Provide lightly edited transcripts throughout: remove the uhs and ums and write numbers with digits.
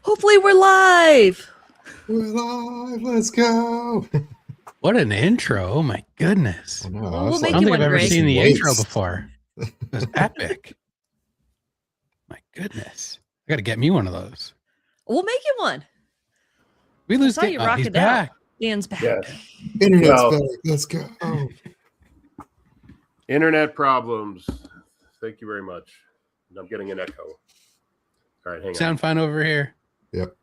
Hopefully we're live. We're live. Let's go. What an intro. Oh my goodness. I know. Well, I we'll was make I don't you think one, I've ever Greg. seen the Waste. intro before. It was epic. My goodness. I got to get me one of those. We'll make you one. We I lose saw you Dan. rock He's it out. back. Dan's back. Yeah. Internet's Well- back. Let's go. Internet problems. Thank you very much. I'm getting an echo. All right, hang on. Sound fine over here? Yep.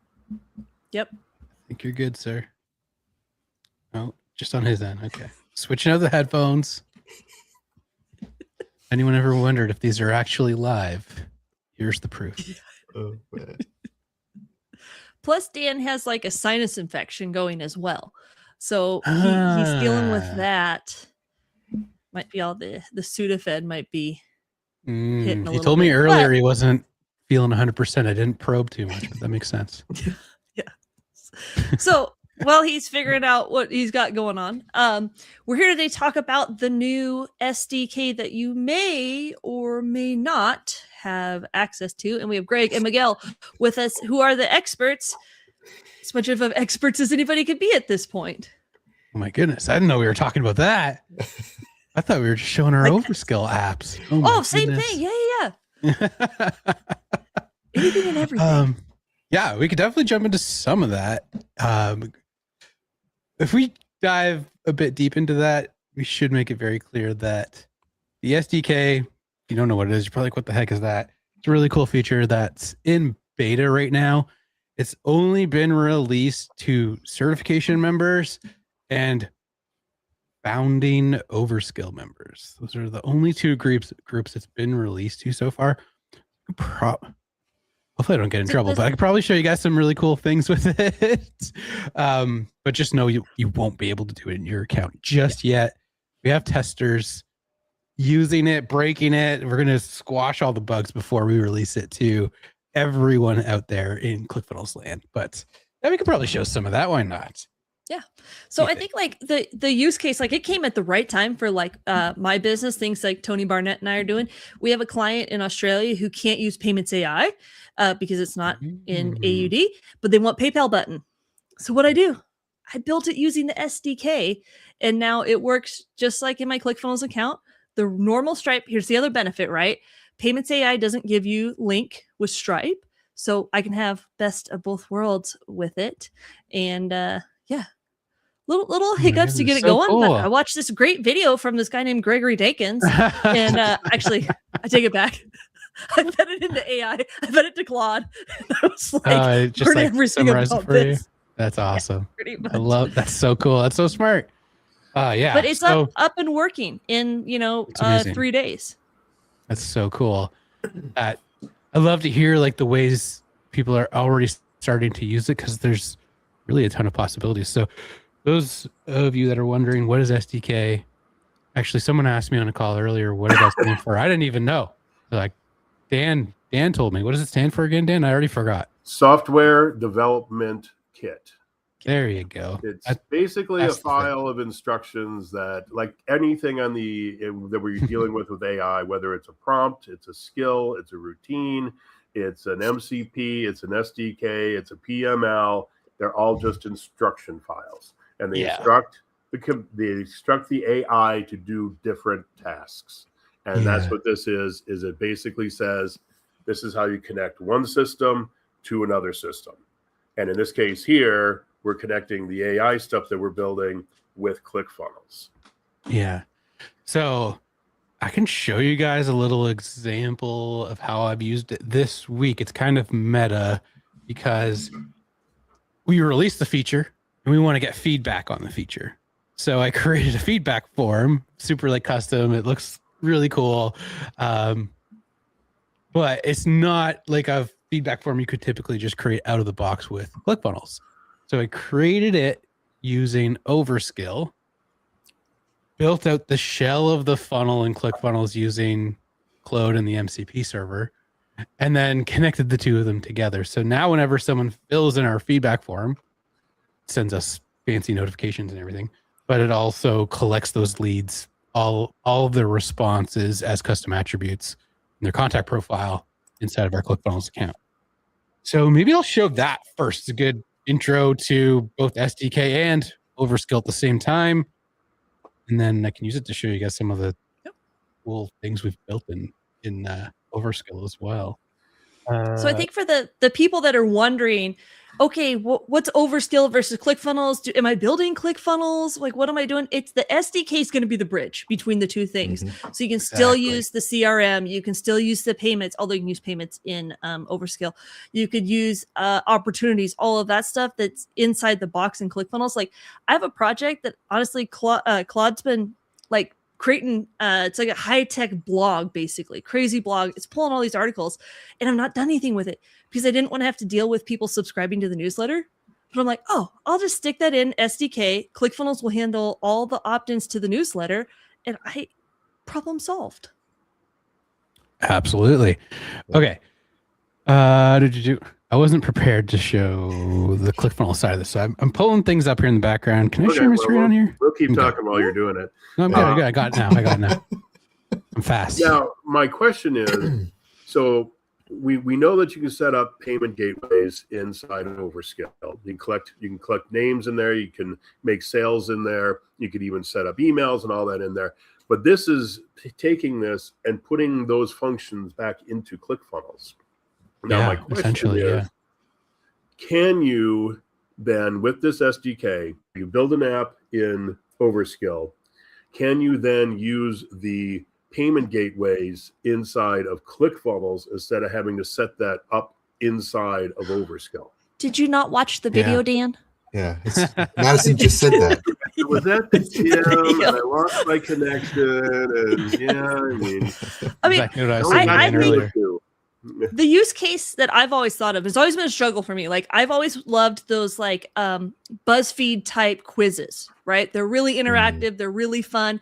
Yep. I think you're good, sir. Oh, just on his end. Okay. Switching out the headphones. Anyone ever wondered if these are actually live? Here's the proof. Oh, man. Plus, Dan has like a sinus infection going as well. So he's dealing with that. Might be all the Sudafed might be hitting a He little told me bit, earlier but- he wasn't feeling 100%. I didn't probe too much, but that makes sense. So while he's figuring out what he's got going on, we're here today to talk about the new SDK that you may or may not have access to. And we have Greg and Miguel with us, who are the experts, as much of experts as anybody could be at this point. Oh my goodness. I didn't know we were talking about that. I thought we were just showing our Like- overskill apps. my Oh, same goodness. thing. Yeah. Anything and everything. Yeah, we could definitely jump into some of that. If we dive a bit deep into that, we should make it very clear that the SDK, if you don't know what it is, you're probably like, what the heck is that? It's a really cool feature that's in beta right now. It's only been released to certification members and founding overskill members. Those are the only two groups it's been released to so far. Hopefully I don't get in trouble, but I could probably show you guys some really cool things with it. But just know you won't be able to do it in your account just yet. We have testers using it, breaking it. We're going to squash all the bugs before we release it to everyone out there in ClickFunnels land. But yeah, we could probably show some of that. Why not? So you I think like the use case, like it came at the right time for like my business, things like Tony Barnett and I are doing. We have a client in Australia who can't use Payments AI because it's not in AUD, but they want PayPal button. So what I do, I built it using the SDK, and now it works just like in my ClickFunnels account. The normal Stripe, here's the other benefit, right? Payments AI doesn't give you link with Stripe, so I can have best of both worlds with it. And yeah. Little hiccups to get it so going, cool. but I watched this great video from this guy named Gregory Dakins, and actually, I take it back. I fed it into AI. I fed it to Claude. And I was like, just learn like everything summarize it about for you. this. That's awesome. Pretty much. I love that's so cool. That's so smart. Yeah. But it's so, up and working in It's amazing. 3 days. That's so cool. I love to hear like the ways people are already starting to use it, because there's really a ton of possibilities. So those of you that are wondering, what is SDK? Actually, someone asked me on a call earlier, what did that stand for? I didn't even know. They're like, Dan told me. What does it stand for again, Dan? I already forgot. Software Development Kit. There you go. It's That- basically a that's the thing. file of instructions that, like anything on that we're dealing with AI, whether it's a prompt, it's a skill, it's a routine, it's an MCP, it's an SDK, it's a PML. They're all just instruction files. And they Yeah. instruct the AI to do different tasks. And that's Yeah. what this is it basically says, this is how you connect one system to another system. And in this case here, we're connecting the AI stuff that we're building with ClickFunnels. Yeah. So I can show you guys a little example of how I've used it this week. It's kind of meta because we released the feature and we want to get feedback on the feature. So I created a feedback form, super like custom. It looks really cool. But it's not like a feedback form you could typically just create out of the box with ClickFunnels. So I created it using Overskill, built out the shell of the funnel in ClickFunnels using Claude and the MCP server, and then connected the two of them together. So now whenever someone fills in our feedback form, it sends us fancy notifications and everything, but it also collects those leads, all of their responses as custom attributes in their contact profile inside of our ClickFunnels account. So maybe I'll show that first. It's a good intro to both SDK and Overskill at the same time. And then I can use it to show you guys some of the cool things we've built in Overskill as well. So I think for the people that are wondering, okay, what's Overskill versus ClickFunnels? Am I building ClickFunnels? Like, what am I doing? It's the SDK is going to be the bridge between the two things. So you can still use the CRM, you can still use the payments, although you can use payments in Overskill. You could use opportunities, all of that stuff that's inside the box in ClickFunnels. Like, I have a project that honestly, Claude's been like creating it's like a high-tech blog, basically crazy blog. It's pulling all these articles, and I've not done anything with it because I didn't want to have to deal with people subscribing to the newsletter. But I'm like, oh, I'll just stick that in SDK. ClickFunnels will handle all the opt-ins to the newsletter, and problem solved. Absolutely. Okay. I wasn't prepared to show the ClickFunnels side of this. So I'm pulling things up here in the background. Can I share my screen on here? We'll keep talking while you're doing it. No, I'm good. I got it now. I'm fast. Now, my question is, so we know that you can set up payment gateways inside of Overskill. You can collect names in there. You can make sales in there. You could even set up emails and all that in there. But this is taking this and putting those functions back into ClickFunnels. Now, my question is, can you then, with this SDK, you build an app in Overskill, can you then use the payment gateways inside of ClickFunnels instead of having to set that up inside of Overskill? Did you not watch the video, Dan? Yeah, Madison just said that. Was that the gym? And I lost my connection, and I mean, exactly what I was saying earlier. The use case that I've always thought of has always been a struggle for me. Like, I've always loved those like BuzzFeed type quizzes, right? They're really interactive. They're really fun.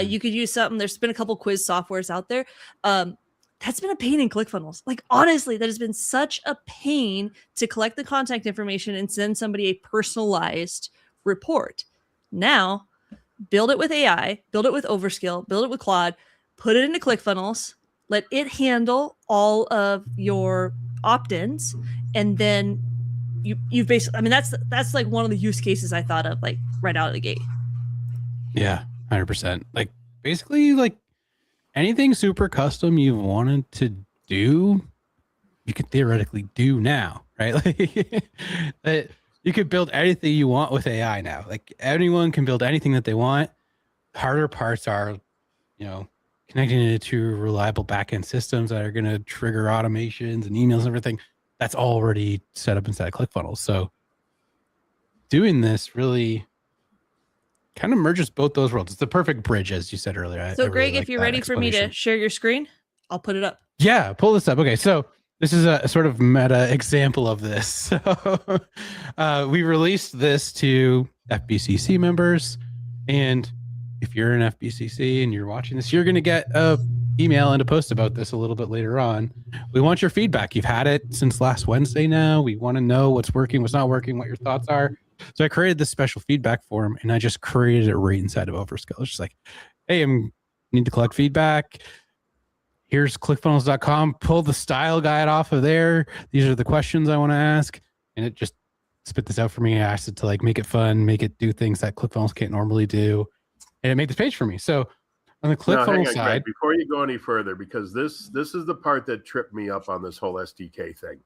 You could use something. There's been a couple quiz softwares out there. That's been a pain in ClickFunnels. Like, honestly, that has been such a pain to collect the contact information and send somebody a personalized report. Now, build it with AI, build it with Overskill, build it with Claude, put it into ClickFunnels, let it handle all of your opt-ins, and then you basically, I mean, that's like one of the use cases I thought of, like, right out of the gate. Yeah, 100%. Like, basically, like, anything super custom you wanted to do, you could theoretically do now, right? Like, you could build anything you want with AI now. Like, anyone can build anything that they want. Harder parts are, connecting it to reliable backend systems that are going to trigger automations and emails and everything. That's already set up inside ClickFunnels. So doing this really kind of merges both those worlds. It's the perfect bridge, as you said earlier. So, Greg, if you're ready for me to share your screen, I'll put it up. Yeah, pull this up. Okay, so this is a sort of meta example of this. So we released this to FBCC members, and if you're an FBCC and you're watching this, you're going to get a email and a post about this a little bit later on. We want your feedback. You've had it since last Wednesday now. We want to know what's working, what's not working, what your thoughts are. So I created this special feedback form, and I just created it right inside of Overskill. It's just like, hey, need to collect feedback. Here's clickfunnels.com. Pull the style guide off of there. These are the questions I want to ask. And it just spit this out for me. I asked it to like make it fun, make it do things that ClickFunnels can't normally do. And it made this page for me. So on the ClickFunnels side, Greg, before you go any further, because this is the part that tripped me up on this whole SDK thing.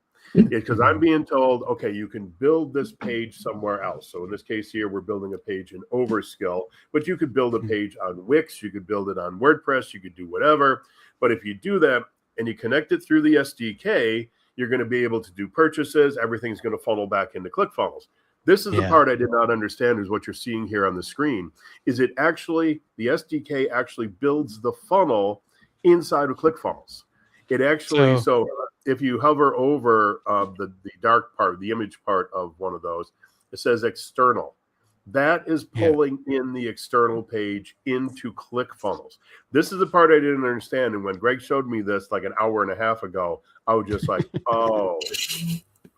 Because I'm being told, okay, you can build this page somewhere else. So in this case here, we're building a page in Overskill, but you could build a page on Wix, you could build it on WordPress, you could do whatever. But if you do that and you connect it through the SDK, you're going to be able to do purchases. Everything's going to funnel back into ClickFunnels. This is the part I did not understand, is what you're seeing here on the screen. Is it actually, the SDK actually builds the funnel inside of ClickFunnels. It actually, so if you hover over the dark part, the image part of one of those, it says external. That is pulling in the external page into ClickFunnels. This is the part I didn't understand. And when Greg showed me this like an hour and a half ago, I was just like, oh,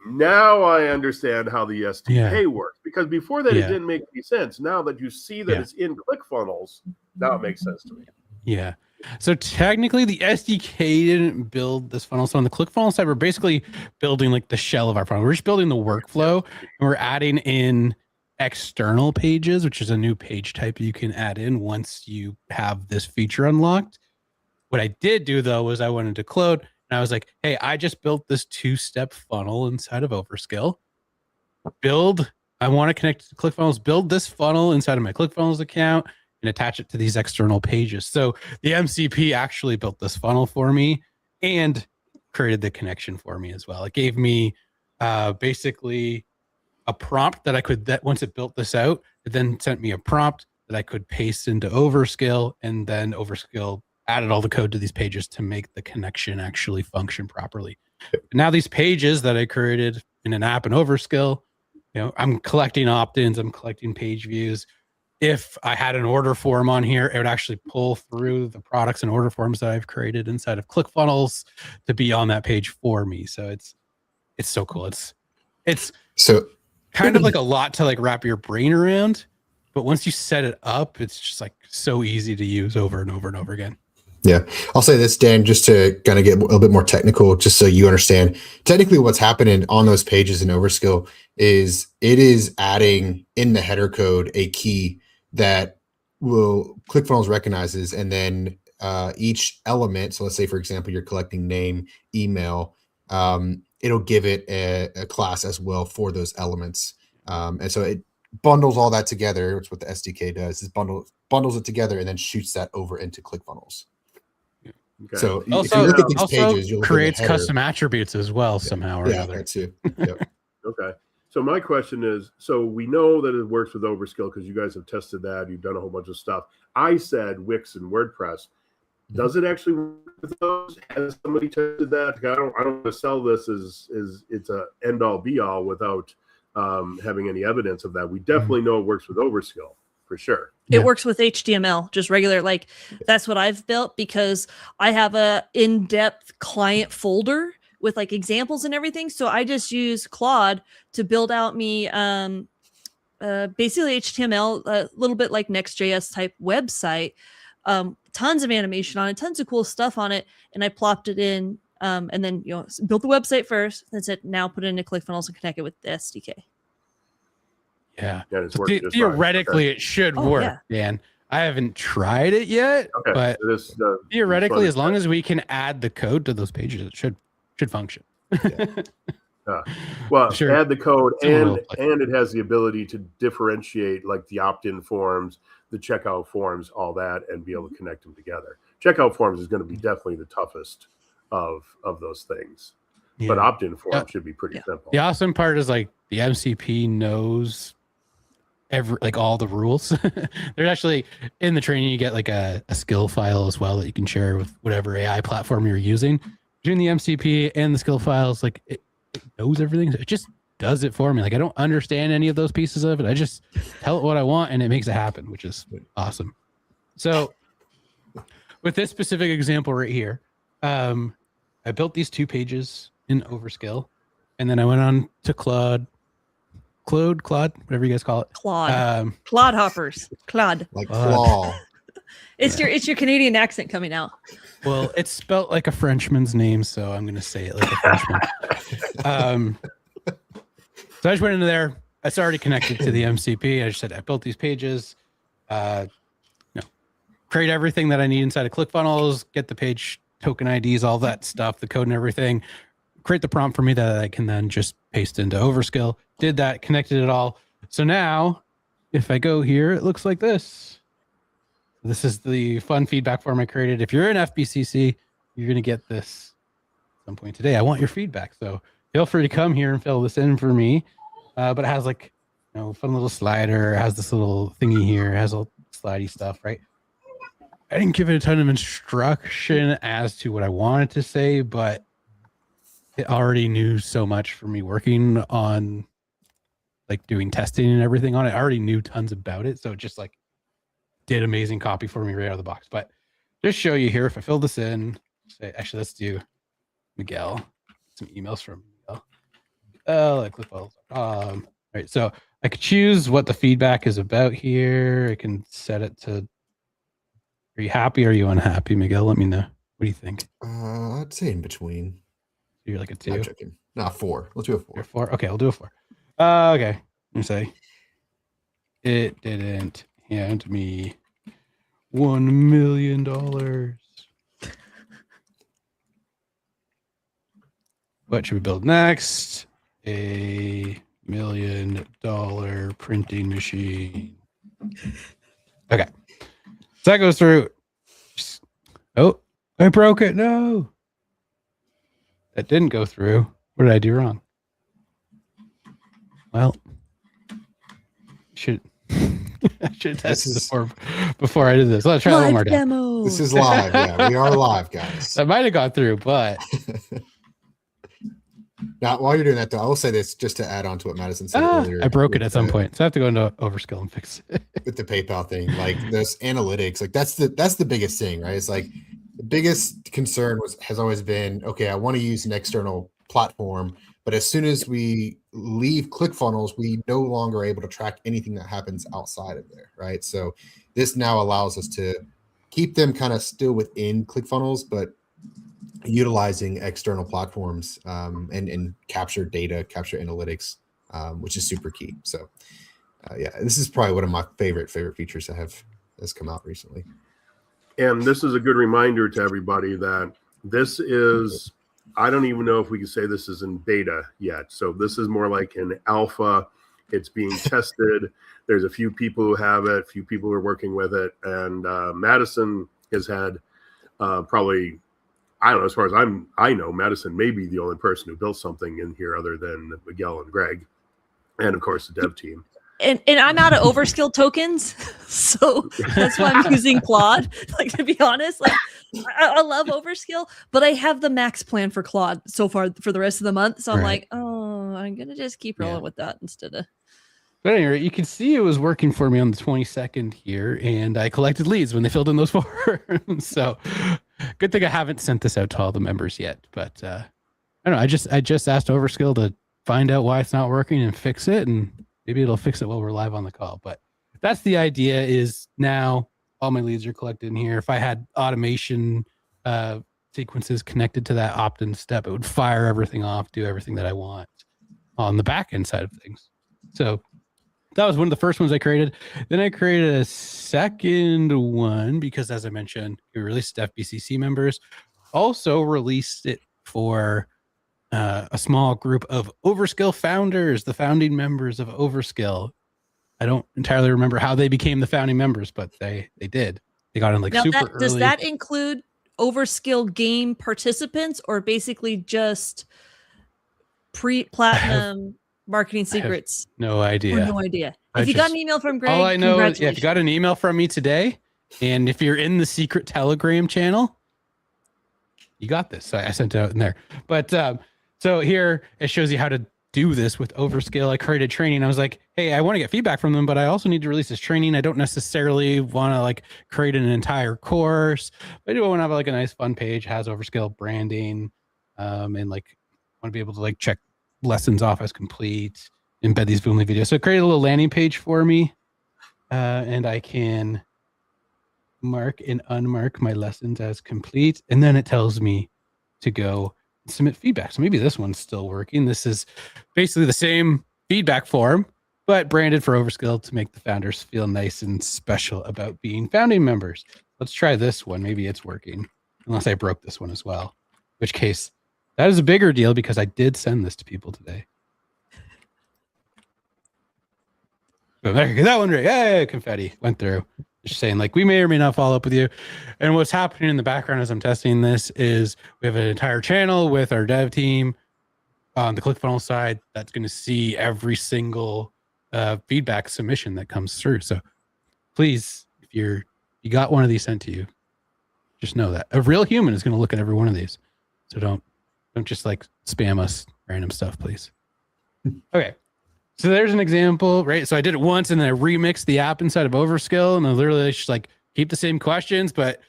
now I understand how the SDK works. Because before that, it didn't make any sense. Now that you see that it's in ClickFunnels, now it makes sense to me. Yeah. So technically the SDK didn't build this funnel. So on the ClickFunnels side, we're basically building like the shell of our funnel. We're just building the workflow and we're adding in external pages, which is a new page type you can add in once you have this feature unlocked. What I did do though, was I went into Claude and I was like, hey, I just built this 2-step funnel inside of Overskill. I want to connect to ClickFunnels, build this funnel inside of my ClickFunnels account and attach it to these external pages. So the MCP actually built this funnel for me and created the connection for me as well. It gave me basically a prompt that once it built this out, it then sent me a prompt that I could paste into Overskill, and then Overskill added all the code to these pages to make the connection actually function properly. Now these pages that I created in an app in Overskill, I'm collecting opt-ins, I'm collecting page views. If I had an order form on here, it would actually pull through the products and order forms that I've created inside of ClickFunnels to be on that page for me. So it's so cool. It's So kind of like a lot to like wrap your brain around, but once you set it up, it's just like so easy to use over and over and over again. yeah, I'll say this, Dan, just to kind of get a little bit more technical, just so you understand. Technically, what's happening on those pages in Overskill is it is adding in the header code a key that will ClickFunnels recognizes, and then each element. So let's say, for example, you're collecting name, email. It'll give it a class as well for those elements, and so it bundles all that together. It's what the SDK does: is bundles it together and then shoots that over into ClickFunnels. Okay. So Also, if you look at these also pages, you'll creates look at the header. custom attributes as well somehow or another. That too. Yep. Okay. So my question is, so we know that it works with Overskill because you guys have tested that. You've done a whole bunch of stuff. I said Wix and WordPress. Does it actually work with those? Has somebody tested that? I don't want to sell this as it's a end all be all without having any evidence of that. We definitely know it works with Overskill for sure. It works with HTML, just regular. Like that's what I've built because I have a in-depth client folder with like examples and everything. So I just use Claude to build out me basically HTML, a little bit like Next.js type website. Tons of animation on it, tons of cool stuff on it, and I plopped it in, and then built the website first, and said now put it into ClickFunnels and connect it with the SDK. Yeah. It's So theoretically, it should work, Dan. I haven't tried it yet, but theoretically, as long as we can add the code to those pages, it should function. Well, Sure. add the code, and it has the ability to differentiate like the opt-in forms, the checkout forms, all that, and be able to connect them together. Checkout forms is going to be definitely the toughest of those things, but opt-in forms should be pretty simple. The awesome part is like the MCP knows all the rules. There's actually in the training you get like a skill file as well that you can share with whatever AI platform you're using. Between the MCP and the skill files, like it knows everything. It just does it for me. Like I don't understand any of those pieces of it. I just tell it what I want and it makes it happen, which is awesome. So with this specific example right here, I built these 2 pages in Overskill, and then I went on to Claude, whatever you guys call it. Claude. Claude hoppers. Claude. Like claw. It's your Canadian accent coming out. Well, it's spelt like a Frenchman's name, so I'm going to say it like a Frenchman. So I just went into there. It's already connected to the MCP. I just said I built these pages. Create everything that I need inside of ClickFunnels. Get the page token IDs, all that stuff, the code and everything. Create the prompt for me that I can then just paste into Overskill. Did that, connected it all. So now, if I go here, it looks like this. This is the fun feedback form I created. If you're an FBCC, you're going to get this at some point today. I want your feedback. So feel free to come here and fill this in for me. But it has like, fun little slider. It has this little thingy here. It has all slidey stuff, right? I didn't give it a ton of instruction as to what I wanted to say, but it already knew so much for me working on like doing testing and everything on it. I already knew tons about it. So it just like did amazing copy for me right out of the box. But just show you here, if I fill this in, say, actually, let's do Miguel, some emails from Miguel. Like right. So I could choose what the feedback is about here. I can set it to Are you happy or are you unhappy, Miguel? Let me know. What do you think? I'd say in between. You're like a I'm 2? joking. No, 4. Let's do a 4. You're 4? Okay, I'll do a 4. Okay. Let me say. It didn't hand me $1 million. What should we build next? A $1 million printing machine. Okay. So that goes through. Oh, I broke it. No. That didn't go through. What did I do wrong? Well, I should test this before I did this. Let's try it one more time. Demo. This is live. Yeah, we are live, guys. That might have gone through, but Now, while you're doing that, though, I will say this just to add on to what Madison said earlier. I broke it at some point, so I have to go into Overskill and fix it. With the PayPal thing, like those analytics, like that's the biggest thing, right? It's like the biggest concern has always been, okay, I want to use an external platform, but as soon as we leave ClickFunnels, we no longer are able to track anything that happens outside of there, right? So this now allows us to keep them kind of still within ClickFunnels, but utilizing external platforms and capture data, capture analytics, which is super key. So yeah, this is probably one of my favorite features that has come out recently. And this is a good reminder to everybody that this is, I don't even know if we can say this is in beta yet. So this is more like an alpha. It's being tested. There's a few people who have it, a few people who are working with it. And Madison has had probably, I don't know, as far as I know, Madison may be the only person who built something in here other than Miguel and Greg. And of course the dev team. And I'm out of overskill tokens, so that's why I'm using Claude. Like, to be honest, like I love overskill, but I have the max plan for Claude so far for the rest of the month. So I'm like, oh, I'm gonna just keep rolling with that instead of. But anyway, you can see it was working for me on the 22nd here, and I collected leads when they filled in those forms. So good thing I haven't sent this out to all the members yet. But I don't know. I just asked Overskill to find out why it's not working and fix it, and maybe it'll fix it while we're live on the call. But that's the idea. Is now all my leads are collected in here. If I had automation sequences connected to that opt-in step, it would fire everything off, do everything that I want on the back end side of things. So that was one of the first ones I created. Then I created a second one because, as I mentioned, we released it to FBCC members. Also released it for a small group of Overskill founders, the founding members of Overskill. I don't entirely remember how they became the founding members, but they did. They got in like super early. Does that include Overskill game participants or basically just pre-platinum marketing secrets? No idea. No idea. If you got an email from Greg, all I know is if you got an email from me today, and if you're in the secret Telegram channel, you got this. So I sent it out in there. But so here it shows you how to do this with Overskill. I created training. I was like, hey, I want to get feedback from them, but I also need to release this training. I don't necessarily want to like create an entire course. I do want to have like a nice fun page, has Overskill branding, and like want to be able to like check lessons off as complete, embed these Boomly videos. So create a little landing page for me, and I can mark and unmark my lessons as complete. And then it tells me to go submit feedback. So maybe this one's still working. This is basically the same feedback form, but branded for Overskill to make the founders feel nice and special about being founding members. Let's try this one. Maybe it's working, unless I broke this one as well, in which case that is a bigger deal because I did send this to people today. So there you go. That one, right? Yeah, confetti went through. Just saying, like, we may or may not follow up with you. And what's happening in the background as I'm testing this is we have an entire channel with our dev team on the ClickFunnels side that's going to see every single feedback submission that comes through. So please, if you got one of these sent to you, just know that a real human is going to look at every one of these. So don't just like spam us random stuff, please. Okay. So there's an example, right? So I did it once and then I remixed the app inside of Overskill, and I literally just like keep the same questions, but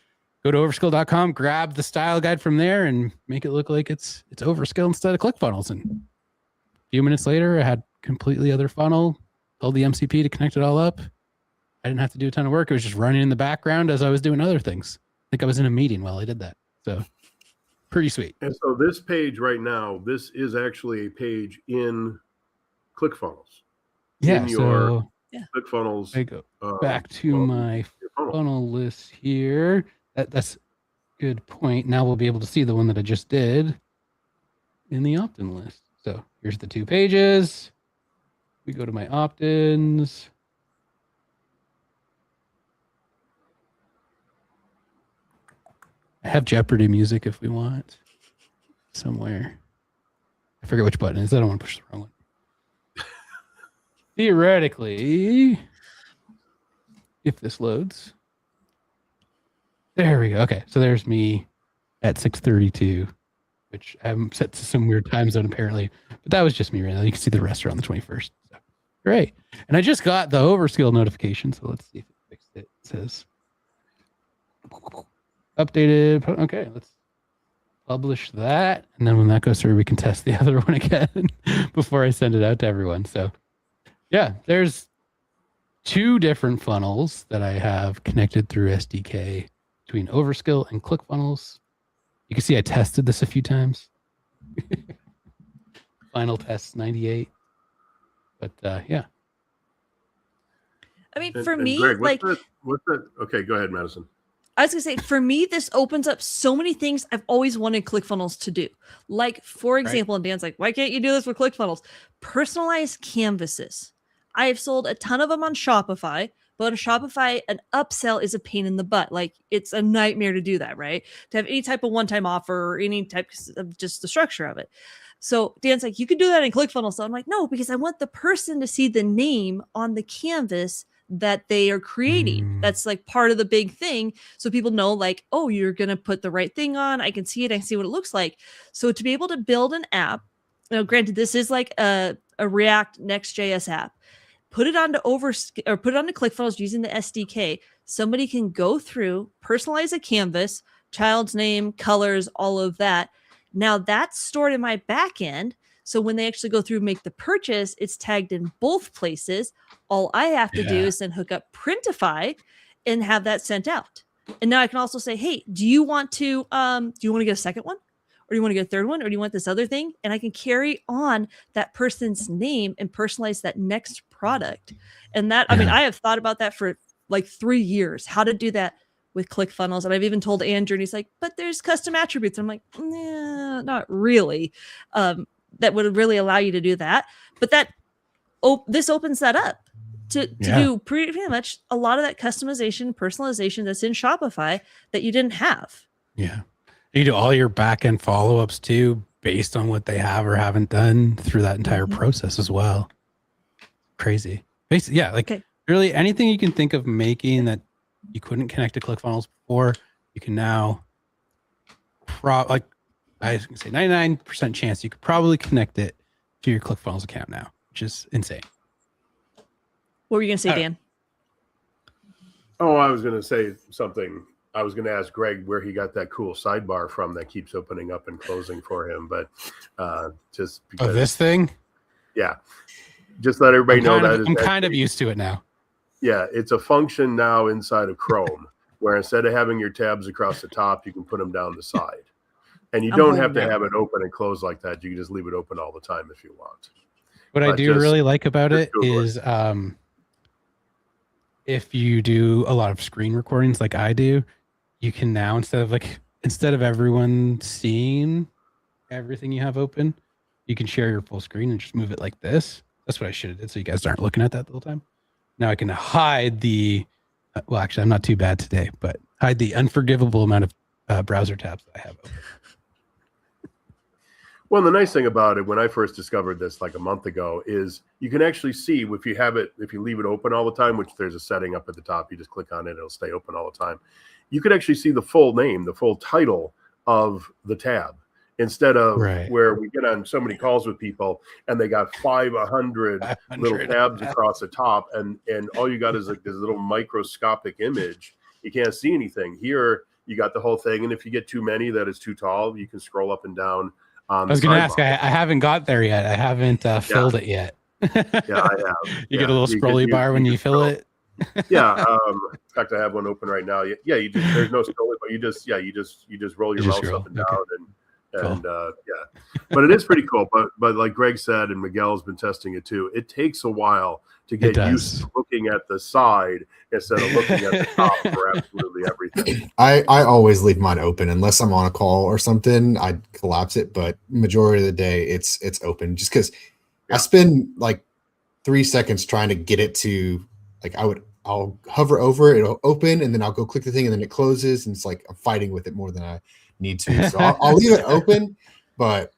go to overskill.com, grab the style guide from there and make it look like it's Overskill instead of ClickFunnels. And a few minutes later, I had completely other funnel, told the MCP to connect it all up. I didn't have to do a ton of work. It was just running in the background as I was doing other things. I think I was in a meeting while I did that. So pretty sweet. And so this page right now, this is actually a page in ClickFunnels. Yeah. In So ClickFunnels. I go back to my funnel list here. That's a good point. Now we'll be able to see the one that I just did in the opt-in list. So here's the 2 pages. We go to my opt-ins. I have Jeopardy music if we want somewhere. I forget which button it is. I don't want to push the wrong one. Theoretically, if this loads. There we go. Okay, so there's me at 6:32, which I'm set to some weird time zone apparently, but that was just me right now. You can see the rest are on the 21st. So, great. And I just got the overskill notification, so let's see if it fixed it. It says updated. Okay, let's publish that. And then when that goes through, we can test the other one again before I send it out to everyone. So yeah, there's 2 different funnels that I have connected through SDK between Overskill and ClickFunnels. You can see I tested this a few times. Final test 98. But yeah. I mean, And- for and me, Greg, like, what's that? Okay, go ahead, Madison. I was gonna say, for me, this opens up so many things I've always wanted ClickFunnels to do. Like, for example, and Dan's like, why can't you do this with ClickFunnels? Personalized canvases. I have sold a ton of them on Shopify, but on Shopify, an upsell is a pain in the butt. Like, it's a nightmare to do that, right? To have any type of one-time offer or any type of just the structure of it. So Dan's like, you can do that in ClickFunnels. So I'm like, no, because I want the person to see the name on the canvas that they are creating. That's like part of the big thing. So people know, like, oh, you're going to put the right thing on. I can see it. I can see what it looks like. So to be able to build an app, granted, this is like a React Next.js app. Put it onto ClickFunnels using the SDK. Somebody can go through, personalize a canvas, child's name, colors, all of that. Now that's stored in my backend. So when they actually go through and make the purchase, it's tagged in both places. All I have to do is then hook up Printify and have that sent out. And now I can also say, hey, do you want to get a second one? Or do you want to get a third one? Or do you want this other thing? And I can carry on that person's name and personalize that next product. And that, I mean, I have thought about that for like 3 years, how to do that with ClickFunnels. And I've even told Andrew, and he's like, but there's custom attributes. I'm like, nah, not really. That would really allow you to do that. But this opens that up to do pretty much a lot of that customization, personalization that's in Shopify that you didn't have. Yeah. You do all your back-end follow-ups too, based on what they have or haven't done through that entire process as well. Crazy. Basically, yeah, like really anything you can think of making that you couldn't connect to ClickFunnels before, you can now I was gonna say 99% chance you could probably connect it to your ClickFunnels account now, which is insane. What were you gonna say, Dan? Oh, I was going to say something. I was going to ask Greg where he got that cool sidebar from that keeps opening up and closing for him, but just because this thing, just let everybody know that I'm kind of used to it now. Yeah, it's a function now inside of Chrome where instead of having your tabs across the top, you can put them down the side. And you don't have to have it open and close like that. You can just leave it open all the time if you want. What I do really like about it is if you do a lot of screen recordings like I do, you can now, instead of everyone seeing everything you have open, you can share your full screen and just move it like this. That's what I should have did so you guys aren't looking at that the whole time. Now I can hide well, actually, I'm not too bad today, but hide the unforgivable amount of browser tabs that I have open. Well, the nice thing about it, when I first discovered this like a month ago, is you can actually see if you leave it open all the time, which there's a setting up at the top, you just click on it, it'll stay open all the time. You could actually see the full name, the full title of the tab, instead of where we get on so many calls with people and they got 500 little tabs across the top, and all you got is like this little microscopic image. You can't see anything. Here, you got the whole thing, and if you get too many that is too tall, you can scroll up and down. I was going to ask, I haven't got there yet. I haven't filled it yet. Yeah, I have. You get a little scrolly bar when you fill it. Yeah. In fact, I have one open right now. Yeah, you just there's no scrolling, but you just roll your You just mouse scroll. up and down Okay. and Cool. yeah. But it is pretty cool. But like Greg said, and Miguel's been testing it too. It takes a while to get used does. to looking at the side instead of looking at the top for absolutely everything. I always leave mine open unless I'm on a call or something. I collapse it, but majority of the day it's open just because I Yeah. spend like 3 seconds trying to get it to like I'll hover over it, it'll open, and then I'll go click the thing, and then it closes, and it's like I'm fighting with it more than I need to. So I'll leave it open, but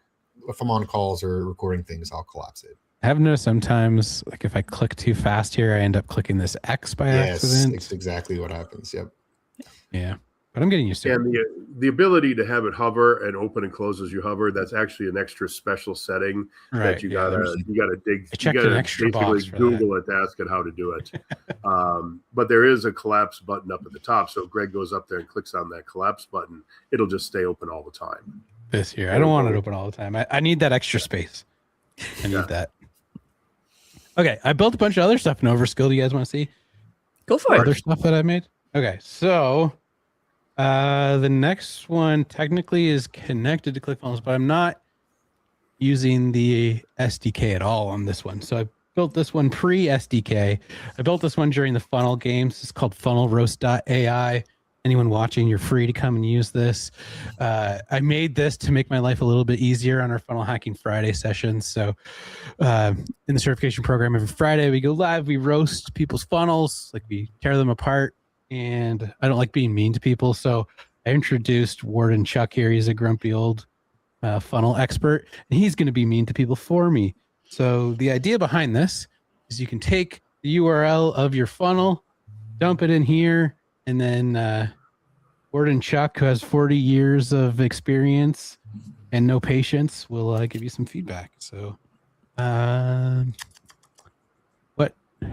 if I'm on calls or recording things, I'll collapse it. I have noticed sometimes, like if I click too fast here, I end up clicking this X by Yes, accident. it's exactly what happens. Yep. Yeah, but I'm getting used to it. And the ability to have it hover and open and close as you hover, that's actually an extra special setting that you gotta dig. I checked you gotta an extra box for Google it to ask it how to do it. But there is a collapse button up at the top, so if Greg goes up there and clicks on that collapse button, it'll just stay open all the time. This here, I don't want it open all the time. I need that extra space. I need that. Okay, I built a bunch of other stuff in Overskill. Do you guys want to see Go for it. other stuff that I made? Okay, so the next one technically is connected to ClickFunnels, but I'm not using the SDK at all on this one. So I built this one pre-SDK. I built this one during the funnel games. It's called funnelroast.ai. Anyone watching, you're free to come and use this. I made this to make my life a little bit easier on our Funnel Hacking Friday sessions. So in the certification program, every Friday we go live, we roast people's funnels, like we tear them apart. And I don't like being mean to people. So I introduced Warden Chuck here. He's a grumpy old funnel expert, and he's going to be mean to people for me. So the idea behind this is you can take the URL of your funnel, dump it in here, and then Warden Chuck, who has 40 years of experience and no patience, will give you some feedback. So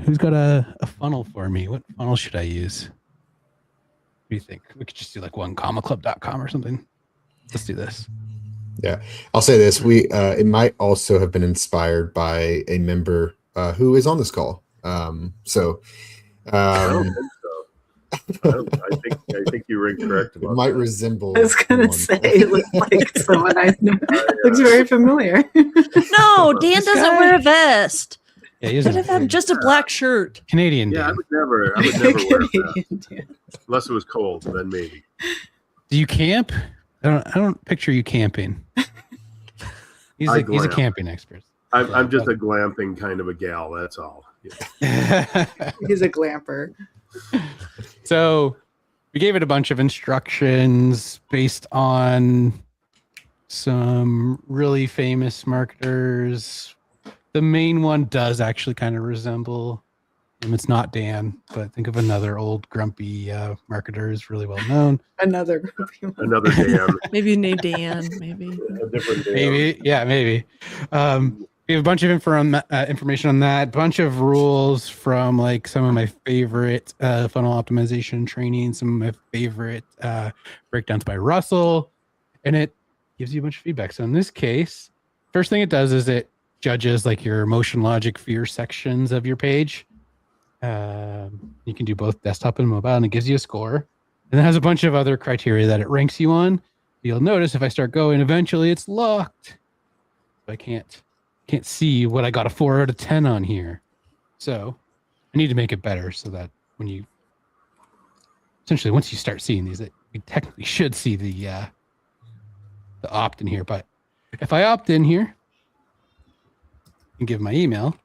who's got a funnel for me? What funnel should I use? What do you think? We could just do like onecomaclub.com or something. Let's do this. Yeah, I'll say this: it might also have been inspired by a member who is on this call. I don't think so. I think you were incorrect it about might that. resemble. I was gonna say it looked like someone I know. Looks very familiar. No, Dan doesn't wear a vest. Yeah, he's Should have had just a black shirt. Canadian. Yeah, I Dan. would never wear that Canadian Dan. unless it was cold. Then maybe. Do you camp? I don't picture you camping. He's I a glamp. camping expert. I'm just a glamping kind of a gal. That's all. He's a glamper. So we gave it a bunch of instructions based on some really famous marketers. The main one does actually kind of resemble him. It's not Dan, but think of another old grumpy marketer who's really well known. Another grumpy one. Another Dan. Maybe you named Dan. Maybe. A different Dan. Maybe. Yeah, maybe. We have a bunch of information on that, bunch of rules from like some of my favorite funnel optimization training, some of my favorite breakdowns by Russell, and it gives you a bunch of feedback. So in this case, first thing it does is it judges like your emotion, logic, fear sections of your page. You can do both desktop and mobile, and it gives you a score. And it has a bunch of other criteria that it ranks you on. You'll notice if I start going, eventually it's locked. So I can't see what I got a 4 out of 10 on here. So I need to make it better so that when you essentially once you start seeing these, we technically should see the opt in here. But if I opt in here and give my email,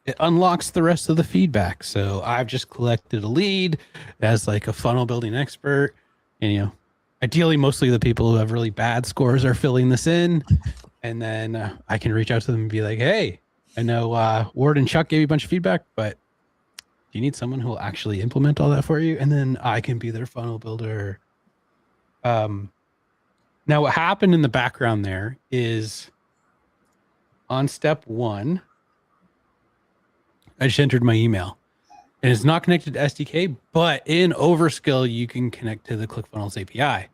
it unlocks the rest of the feedback. So I've just collected a lead as like a funnel building expert, and ideally, mostly the people who have really bad scores are filling this in. And then I can reach out to them and be like, hey, I know Ward and Chuck gave you a bunch of feedback, but do you need someone who will actually implement all that for you? And then I can be their funnel builder. Now, what happened in the background there is on step 1, I just entered my email. And it's not connected to SDK, but in Overskill, you can connect to the ClickFunnels API.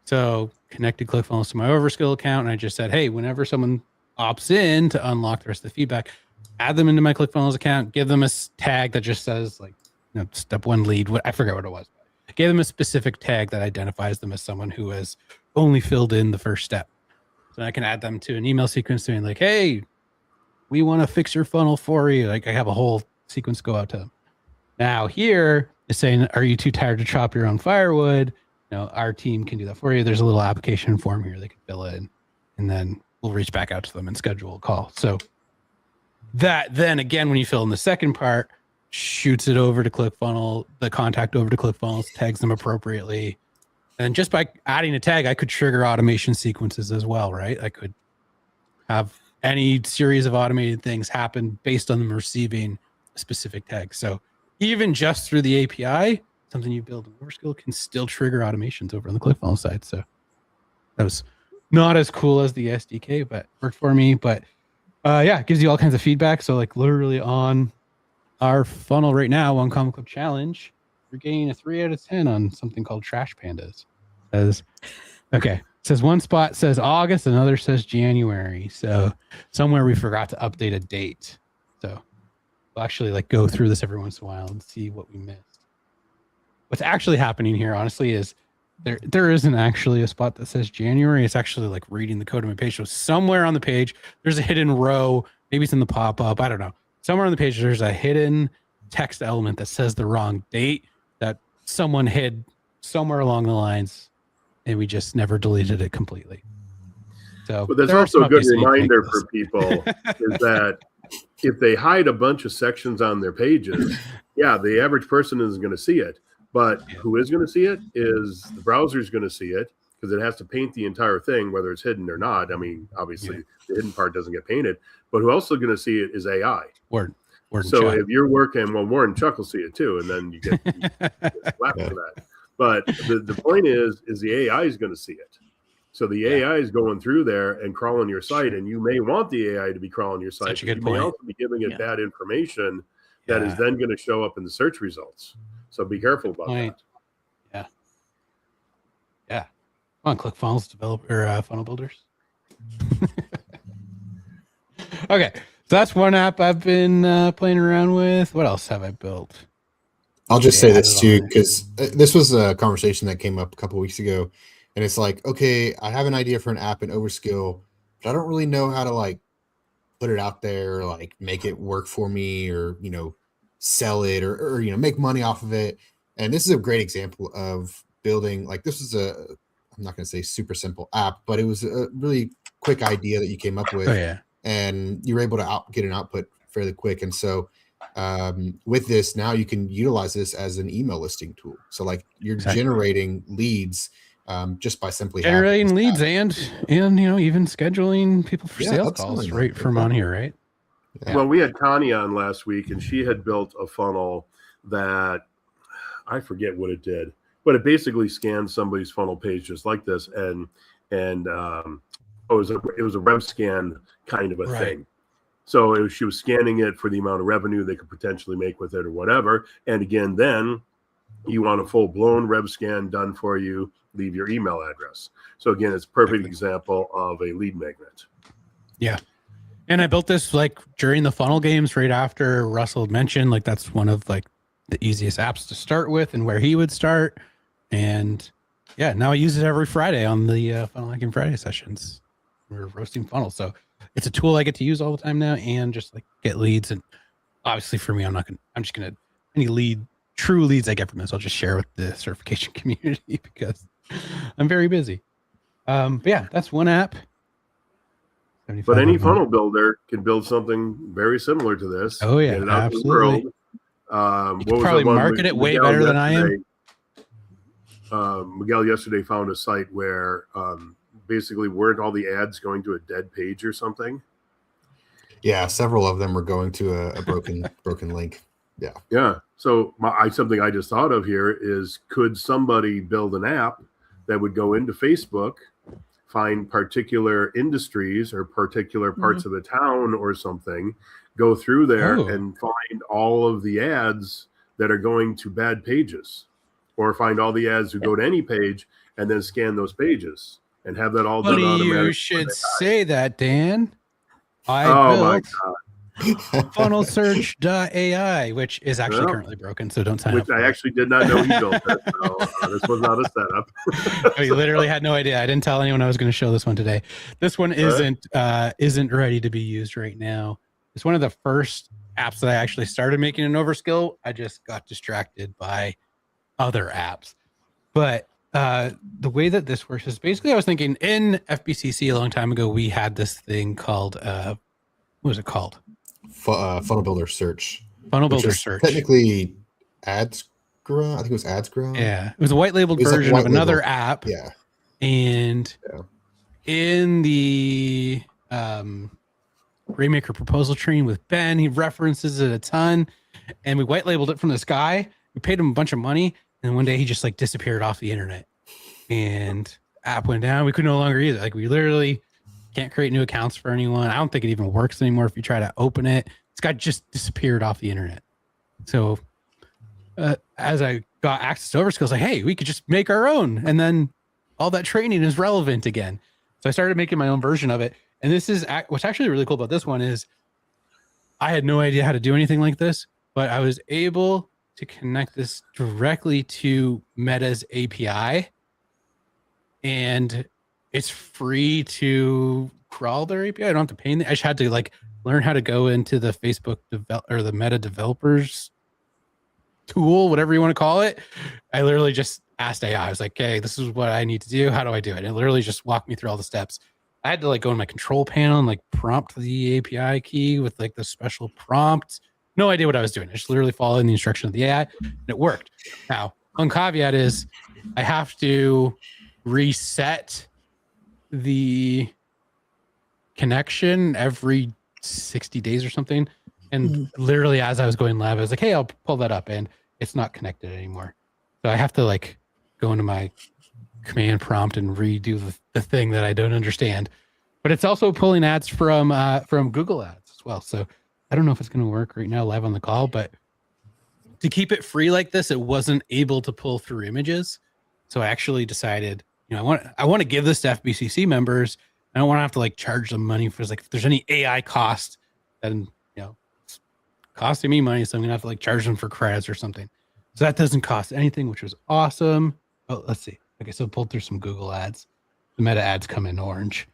So connected ClickFunnels to my Overskill account, and I just said, hey, whenever someone opts in to unlock the rest of the feedback, add them into my ClickFunnels account, give them a tag that just says like, step 1 lead. I forget what it was. Give them a specific tag that identifies them as someone who has only filled in the first step. So I can add them to an email sequence saying like, hey, we want to fix your funnel for you. Like I have a whole sequence go out to them. Now here is saying, are you too tired to chop your own firewood? Our team can do that for you. There's a little application form here they can fill in, and then we'll reach back out to them and schedule a call. So that then again, when you fill in the second part, shoots it over to ClickFunnels, the contact over to ClickFunnels, tags them appropriately. And just by adding a tag, I could trigger automation sequences as well, right? I could have any series of automated things happen based on them receiving a specific tag. So even just through the API, something you build in Overskill can still trigger automations over on the ClickFunnels side. So that was not as cool as the SDK, but worked for me. But it gives you all kinds of feedback. So like literally on our funnel right now, One Comic Club Challenge, you're getting a 3 out of 10 on something called Trash Pandas. It says one spot says August, another says January. So somewhere we forgot to update a date. So we'll actually like go through this every once in a while and see what we missed. What's actually happening here, honestly, is there isn't actually a spot that says January. It's actually like reading the code of my page. So somewhere on the page, there's a hidden row. Maybe it's in the pop-up. I don't know. Somewhere on the page, there's a hidden text element that says the wrong date that someone hid somewhere along the lines, and we just never deleted it completely. So, but there's also a good reminder for people is that if they hide a bunch of sections on their pages, the average person isn't going to see it. But who is going to see it is the browser is going to see it because it has to paint the entire thing, whether it's hidden or not. I mean, obviously, the hidden part doesn't get painted. But who else is going to see it is AI. Word so if you're working, well, Warren and Chuck will see it too, and then you get slapped for that. But the point is the AI is going to see it. So the AI is going through there and crawling your site, and you may want the AI to be crawling your site. You may also be giving it bad information that is then going to show up in the search results. So be careful about that. Yeah. Come on, ClickFunnels funnel builders. Okay. So that's one app I've been playing around with. What else have I built? I'll just say this too, because this was a conversation that came up a couple of weeks ago. And it's like, okay, I have an idea for an app in Overskill, but I don't really know how to like put it out there, or like make it work for me, or, sell it or make money off of it. And this is a great example of building, like, this is I'm not going to say super simple app, but it was a really quick idea that you came up with. And you were able to get an output fairly quick. And so with this, now you can utilize this as an email listing tool. So like you're generating leads just by simply generating leads and even scheduling people for sales calls right from on here, right? Well, we had Connie on last week, and she had built a funnel that I forget what it did, but it basically scanned somebody's funnel page just like this, and it was a rev scan kind of a thing. So she was scanning it for the amount of revenue they could potentially make with it or whatever. And again, then you want a full blown rev scan done for you. Leave your email address. So again, it's a perfect example of a lead magnet. Yeah. And I built this like during the funnel games right after Russell mentioned, like that's one of like the easiest apps to start with and where he would start. And now I use it every Friday on the Funnel Hacking Friday sessions. We're roasting funnels. So it's a tool I get to use all the time now and just like get leads. And obviously for me, any true leads I get from this, I'll just share with the certification community because I'm very busy. But that's one app. But any funnel builder can build something very similar to this. Oh yeah, absolutely. You can probably market it way better than I am. Miguel yesterday found a site where basically weren't all the ads going to a dead page or something? Yeah, several of them were going to a broken link. Yeah. So something I just thought of here is, could somebody build an app that would go into Facebook, find particular industries or particular parts of the town or something, go through there and find all of the ads that are going to bad pages, or find all the ads who go to any page and then scan those pages and have that all done automatically. You should say that, Dan. My God. funnel search.ai, which is actually Well, currently broken. So don't sign which up for I it. actually did not know he built it. So this was not a setup. I literally had no idea. I didn't tell anyone I was going to show this one today. This one isn't ready to be used right now. It's one of the first apps that I actually started making an overskill. I just got distracted by other apps. But the way that this works is basically I was thinking in FBCC a long time ago, we had this thing called, what was it called? Funnel Builder Search. Funnel which Builder is Search. Technically AdsGround. I think it was AdsGround. Yeah. It was a white labeled version white of another label. app. Yeah. And in the Rainmaker proposal training with Ben, he references it a ton. And we white labeled it from this guy. We paid him a bunch of money. And one day he just like disappeared off the internet. And app went down. We could no longer use it. Like we literally can't create new accounts for anyone. I don't think it even works anymore if you try to open it. This guy just disappeared off the internet. So as I got access to Overskill, I was like, hey, we could just make our own. And then all that training is relevant again. So I started making my own version of it. And this is what's actually really cool about this one is I had no idea how to do anything like this, but I was able to connect this directly to Meta's API. And it's free to crawl their API. I don't have to pay anything. I just had to like learn how to go into the Facebook or the Meta developers tool, whatever you want to call it. I literally just asked AI. I was like, okay, this is what I need to do. How do I do it? And it literally just walked me through all the steps. I had to like go in my control panel and like prompt the API key with like the special prompt. No idea what I was doing. I just literally followed the instruction of the AI and it worked. Now, one caveat is I have to reset the connection every 60 days or something. And literally as I was going live, I was like, hey, I'll pull that up and it's not connected anymore. So I have to like go into my command prompt and redo the thing that I don't understand. But it's also pulling ads from Google Ads as well. So I don't know if it's going to work right now live on the call, but to keep it free like this, it wasn't able to pull through images. So I actually decided, you know, I want to give this to FBCC members. I don't want to have to like charge them money for like if there's any AI cost, then you know it's costing me money, so I'm gonna have to like charge them for credits or something. So that doesn't cost anything, which was awesome. Oh, let's see. Okay, so pulled through some Google ads. The Meta ads come in orange.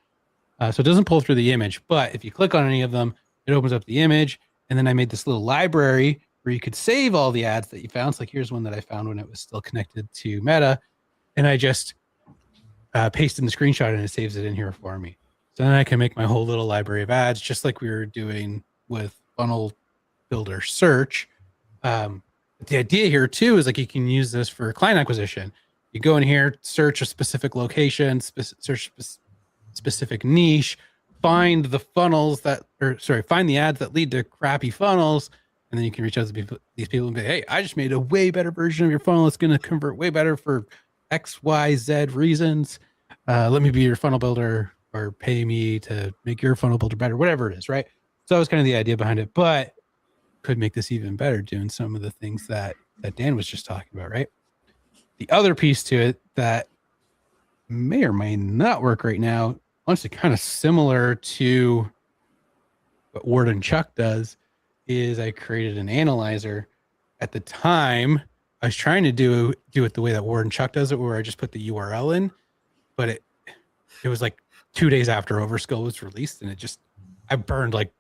So it doesn't pull through the image, but if you click on any of them, it opens up the image. And then I made this little library where you could save all the ads that you found. So like here's one that I found when it was still connected to Meta. And I just paste in the screenshot and it saves it in here for me. So then I can make my whole little library of ads, just like we were doing with Funnel Builder Search. The idea here too is like you can use this for client acquisition. You go in here, search a specific location, search specific niche, find the funnels find the ads that lead to crappy funnels, and then you can reach out to these people and be, hey, I just made a way better version of your funnel. It's going to convert way better for X, Y, Z reasons. Let me be your funnel builder or pay me to make your funnel builder better, whatever it is, right? So that was kind of the idea behind it, but could make this even better doing some of the things that Dan was just talking about, right? The other piece to it that may or may not work right now, honestly, kind of similar to what Ward and Chuck does, is I created an analyzer. At the time, I was trying to do it the way that Ward and Chuck does it, where I just put the URL in, but it was like 2 days after Overskill was released, and I burned like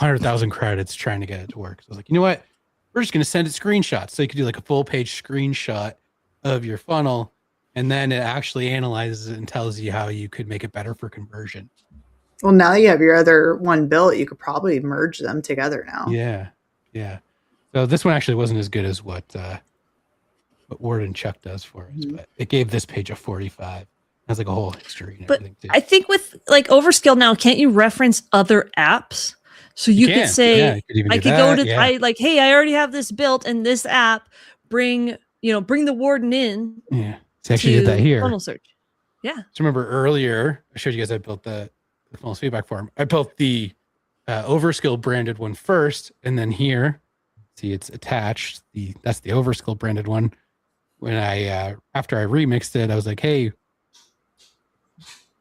100,000 credits trying to get it to work. So I was like, you know what? We're just going to send it screenshots. So you could do like a full page screenshot of your funnel, and then it actually analyzes it and tells you how you could make it better for conversion. Well, now you have your other one built. You could probably merge them together now. Yeah. So this one actually wasn't as good as what Ward and Chuck does for us, but it gave this page a 45. It has like a whole history and everything too. I think with like Overskill now, can't you reference other apps? So you could say, I could go to, I already have this built in this app. Bring the warden in. Yeah. So I actually did that here. Funnel search. Yeah. So remember earlier, I showed you guys I built the funnel feedback form. I built the Overskill branded one first, and then here, see it's attached. That's the Overskill branded one. When after I remixed it, I was like, hey,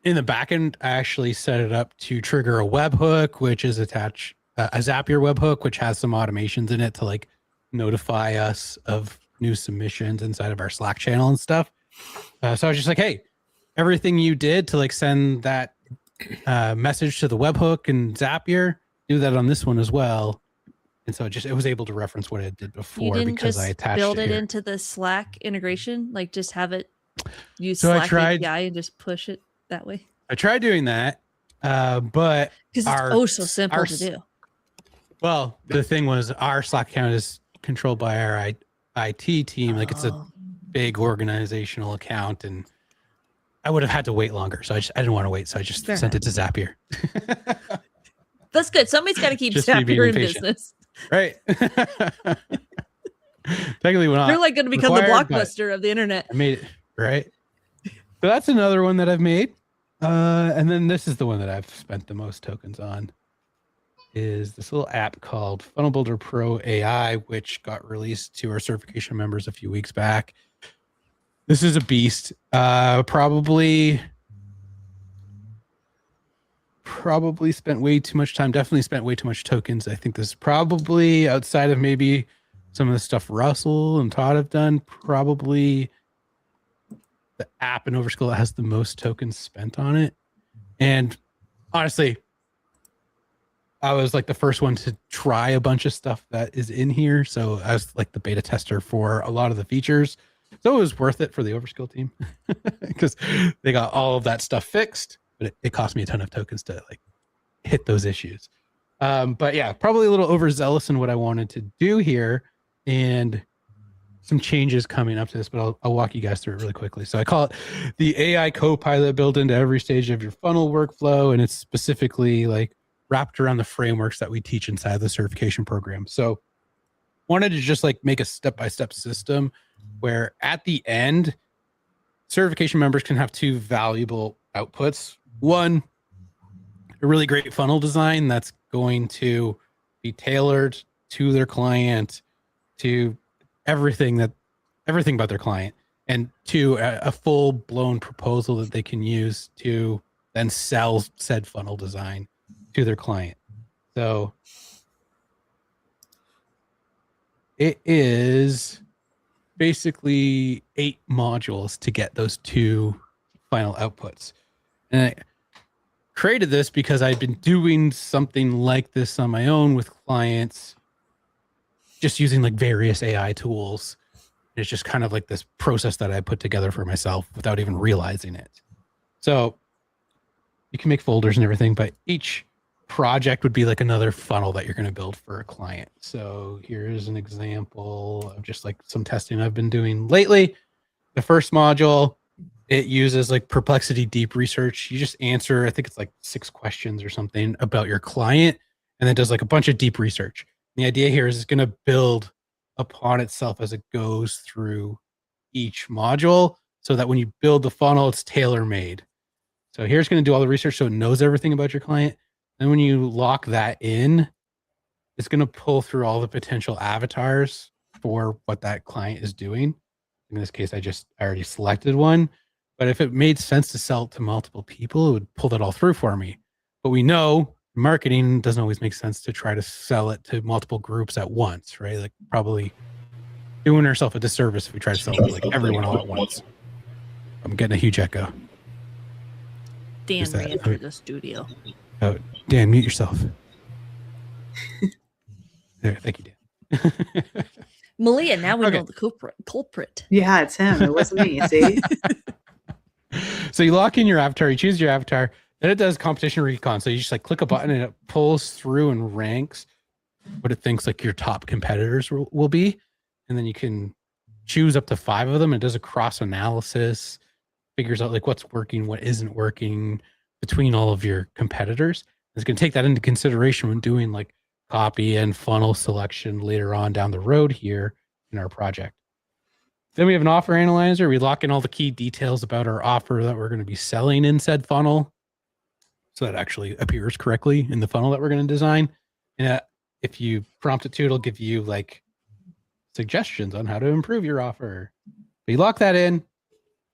in the backend, I actually set it up to trigger a webhook, which is attached a Zapier webhook, which has some automations in it to like notify us of new submissions inside of our Slack channel and stuff. So I was just like, hey, everything you did to like send that message to the webhook and Zapier, do that on this one as well. And so it was able to reference what it did before because I attached build it here. into the Slack integration, like just have it use So I Slack tried- API and just push it that way. I tried doing that, but Because it's so simple to do. Well, the thing was our Slack account is controlled by our IT team. Like it's a big organizational account, and I would have had to wait longer. So I didn't want to wait. So I just sent it to Zapier. That's good. Somebody's got to keep Just me being Zapier in impatient. business. Right. Technically, we're not. They're like going to become the required, but Blockbuster of the internet. I made it right. So that's another one that I've made. And then this is the one that I've spent the most tokens on. Is this little app called Funnel Builder Pro AI, which got released to our certification members a few weeks back. This is a beast. Probably spent way too much time. Definitely spent way too much tokens. I think this is probably, outside of maybe some of the stuff Russell and Todd have done, probably the app in Overskill that has the most tokens spent on it. And honestly, I was like the first one to try a bunch of stuff that is in here. So I was like the beta tester for a lot of the features. So it was worth it for the Overskill team because they got all of that stuff fixed, but it cost me a ton of tokens to like hit those issues. But yeah, probably a little overzealous in what I wanted to do here, and some changes coming up to this, but I'll walk you guys through it really quickly. So I call it the AI co-pilot built into every stage of your funnel workflow. And it's specifically like wrapped around the frameworks that we teach inside the certification program. So wanted to just like make a step-by-step system where at the end, certification members can have two valuable outputs. One, a really great funnel design that's going to be tailored to their client, to everything about their client, and two, a full-blown proposal that they can use to then sell said funnel design to their client. So it is basically 8 modules to get those two final outputs. And I created this because I've been doing something like this on my own with clients, just using like various AI tools. It's just kind of like this process that I put together for myself without even realizing it. So you can make folders and everything, but each project would be like another funnel that you're going to build for a client. So here's an example of just like some testing I've been doing lately. The first module, it uses like Perplexity deep research. You just answer, I think it's like 6 questions or something about your client, and then does like a bunch of deep research. And the idea here is it's going to build upon itself as it goes through each module so that when you build the funnel, it's tailor-made. So here's going to do all the research so it knows everything about your client. Then when you lock that in, it's going to pull through all the potential avatars for what that client is doing. In this case, I already selected one. But if it made sense to sell it to multiple people, it would pull that all through for me. But we know marketing doesn't always make sense to try to sell it to multiple groups at once, right? Like probably doing ourselves a disservice if we try to sell it to like everyone all at once. I'm getting a huge echo. Dan ran through the studio. Oh, Dan, mute yourself. There, thank you, Dan. Malia, now we Okay. know the culprit. Yeah, it's him. It wasn't me. See? So you lock in your avatar, you choose your avatar, then it does competition recon. So you just like click a button and it pulls through and ranks what it thinks like your top competitors will be. And then you can choose up to 5 of them. It does a cross analysis, figures out like what's working, what isn't working between all of your competitors. It's going to take that into consideration when doing like copy and funnel selection later on down the road here in our project. Then we have an offer analyzer. We lock in all the key details about our offer that we're going to be selling in said funnel, so that actually appears correctly in the funnel that we're going to design. And if you prompt it to, it'll give you like suggestions on how to improve your offer. But you lock that in.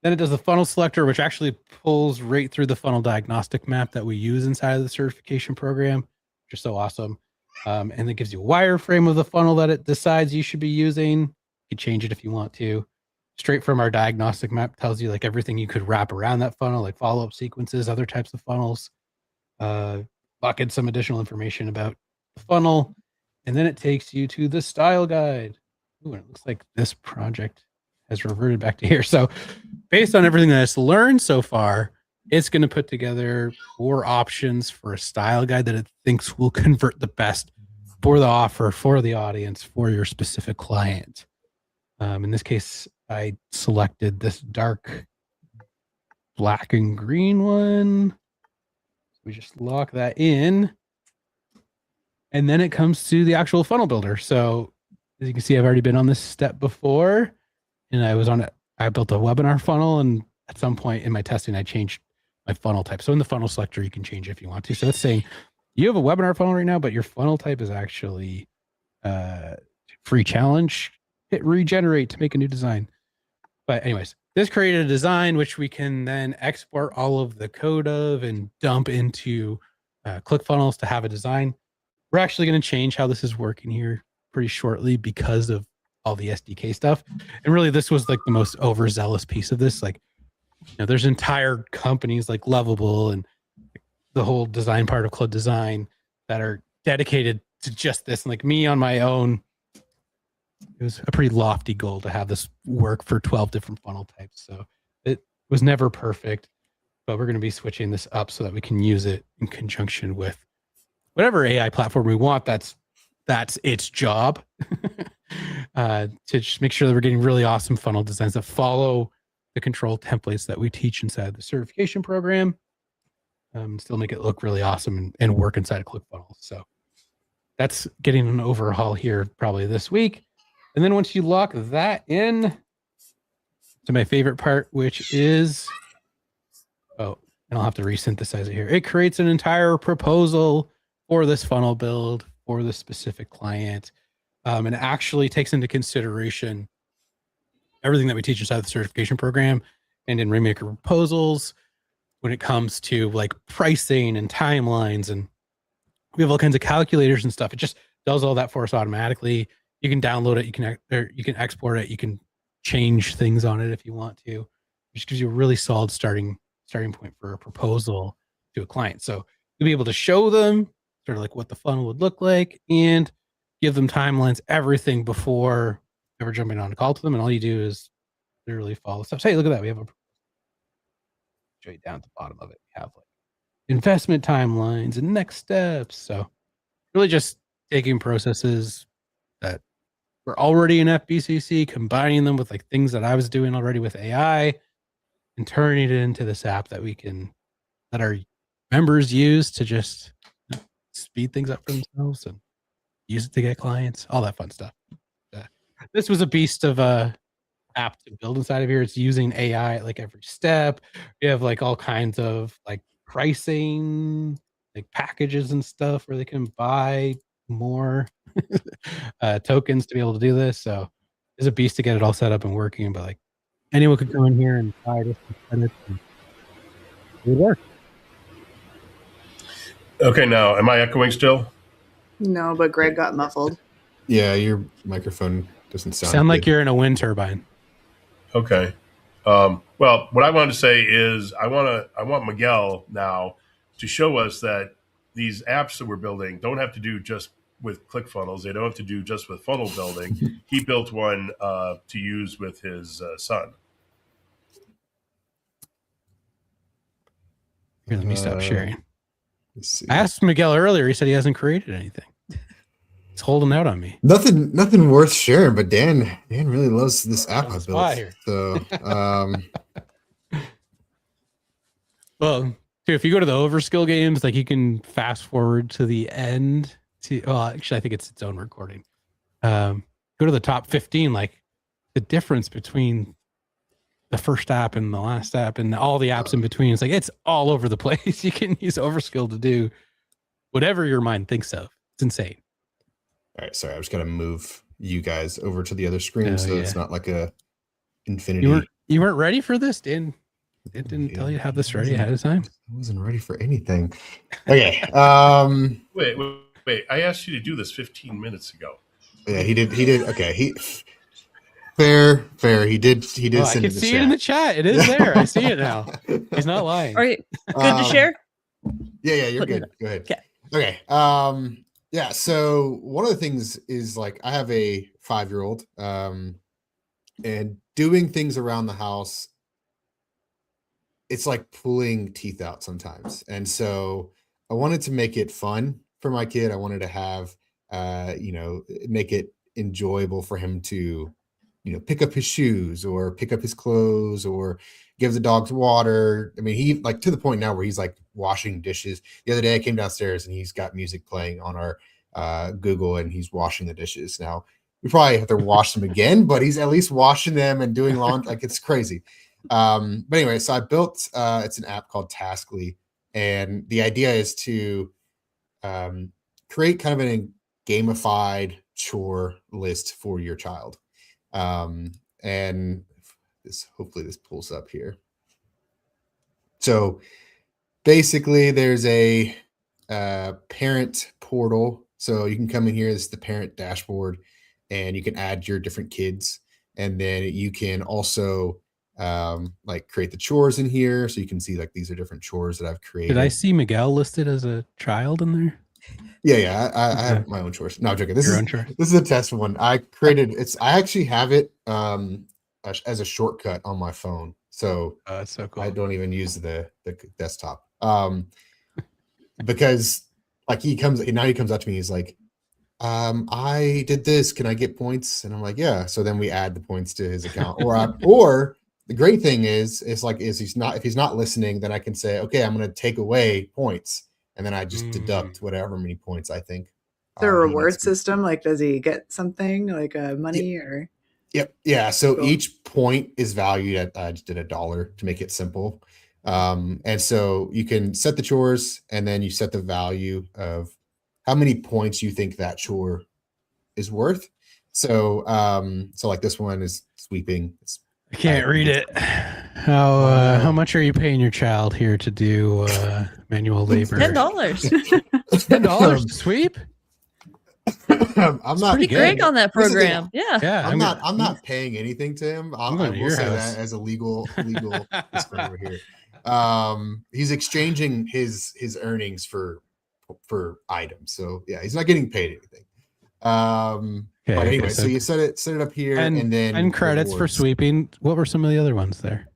Then it does the funnel selector, which actually pulls right through the funnel diagnostic map that we use inside of the certification program, which is so awesome. And it gives you a wireframe of the funnel that it decides you should be using. You can change it if you want to. Straight from our diagnostic map tells you like everything you could wrap around that funnel, like follow-up sequences, other types of funnels. Lock in some additional information about the funnel. And then it takes you to the style guide. Ooh, and it looks like this project has reverted back to here. So based on everything that it's learned so far, it's going to put together 4 options for a style guide that it thinks will convert the best for the offer, for the audience, for your specific client. In this case, I selected this dark black and green one. We just lock that in. And then it comes to the actual funnel builder. So as you can see, I've already been on this step before, and I was on it. I built a webinar funnel, and at some point in my testing, I changed my funnel type. So in the funnel selector, you can change it if you want to. So it's saying you have a webinar funnel right now, but your funnel type is actually free challenge. Hit regenerate to make a new design. But anyways, this created a design which we can then export all of the code of and dump into ClickFunnels to have a design. We're actually going to change how this is working here pretty shortly because of all the SDK stuff. And really, this was like the most overzealous piece of this. Like, you know, there's entire companies like Lovable and the whole design part of Cloud Design that are dedicated to just this. And like me on my own, it was a pretty lofty goal to have this work for 12 different funnel types. So it was never perfect, but we're going to be switching this up so that we can use it in conjunction with whatever AI platform we want. That's its job to just make sure that we're getting really awesome funnel designs that follow the control templates that we teach inside the certification program. Still make it look really awesome and work inside of ClickFunnels. So that's getting an overhaul here probably this week. And then once you lock that in to my favorite part, which is, and I'll have to resynthesize it here. It creates an entire proposal for this funnel build for the specific client. And actually takes into consideration everything that we teach inside the certification program and in Rainmaker proposals when it comes to like pricing and timelines. And we have all kinds of calculators and stuff. It just does all that for us automatically. You can download it. You can export it. You can change things on it if you want to. It just gives you a really solid starting point for a proposal to a client. So you'll be able to show them sort of like what the funnel would look like and give them timelines, everything before ever jumping on a call to them. And all you do is literally follow steps. Hey, look at that. We have a show you down at the bottom of it. We have like investment timelines and next steps. So really just taking processes that were already in FBCC, combining them with like things that I was doing already with AI and turning it into this app that our members use to just speed things up for themselves and use it to get clients, all that fun stuff. This was a beast of a app to build inside of here. It's using AI at like every step. We have like all kinds of like pricing, like packages and stuff where they can buy more tokens to be able to do this. So it's a beast to get it all set up and working, but like anyone could come in here and buy this and it would work. Okay, now am I echoing still? No, but Greg got muffled. Yeah, your microphone doesn't sound like you're in a wind turbine. Okay. Well, what I wanted to say is I want Miguel now to show us that these apps that we're building don't have to do just with ClickFunnels. They don't have to do just with funnel building. He built one to use with his son. Here, let me stop sharing. I asked Miguel earlier. He said he hasn't created anything. He's holding out on me. Nothing worth sharing, but Dan really loves this app I built. Here. So, well, too, if you go to the Overskill games, like you can fast forward to the end. Actually, I think it's its own recording. Go to the top 15, like the difference between the first app and the last app and all the apps in between. It's like it's all over the place. You can use Overskill to do whatever your mind thinks of. It's insane. All right, sorry, I was gonna move you guys over to the other screen so it's not like a infinity. You weren't ready for this, Dan. It didn't tell you to have this ready ahead of time. I wasn't ready for anything. Okay. Wait. Wait, I asked you to do this 15 minutes ago. Yeah, he did. Okay, fair. He did. Oh, I send can the see chat. it in the chat. It is there. I see it now. He's not lying. All right, good to share. Yeah, you're Putting good. it Go ahead. Okay. Okay. Yeah. So one of the things is like I have a 5-year-old, and doing things around the house, it's like pulling teeth out sometimes. And so I wanted to make it fun for my kid. I wanted to have, make it enjoyable for him to, pick up his shoes or pick up his clothes or give the dogs water. I mean, he like to the point now where he's like washing dishes. The other day I came downstairs and he's got music playing on our Google and he's washing the dishes. Now we probably have to wash them again, but he's at least washing them and doing laundry. Like it's crazy. But anyway, so I built it's an app called Taskly, and the idea is to create kind of a gamified chore list for your child. And hopefully this pulls up here. So basically there's a parent portal. So you can come in here. This is the parent dashboard, and you can add your different kids, and then you can also like create the chores in here. So you can see like these are different chores that I've created. Did I see Miguel listed as a child in there? Yeah. I have my own chores. No, I'm joking. This is a test one. I created I actually have it as a shortcut on my phone. So that's so cool. I don't even use the desktop. Because like he comes up to me, he's like, I did this, can I get points? And I'm like, yeah. So then we add the points to his account. Or the great thing is if he's not listening, then I can say, okay, I'm going to take away points, and then I just deduct whatever many points I think. Is there a reward system? Like, does he get something like money or? Yep. Yeah. So Cool. Each point is valued at, I just did $1 to make it simple. And so you can set the chores, and then you set the value of how many points you think that chore is worth. So, so like this one is sweeping. I can't read it. How much are you paying your child here to do manual labor? $10. $10 to sweep? I'm not Pretty great on that program. Yeah. I'm not paying anything to him. I will say that as a legal disclaimer here. He's exchanging his earnings for items. So yeah, he's not getting paid anything. But anyway, so you set it up here, and then credits rewards for sweeping. What were some of the other ones there?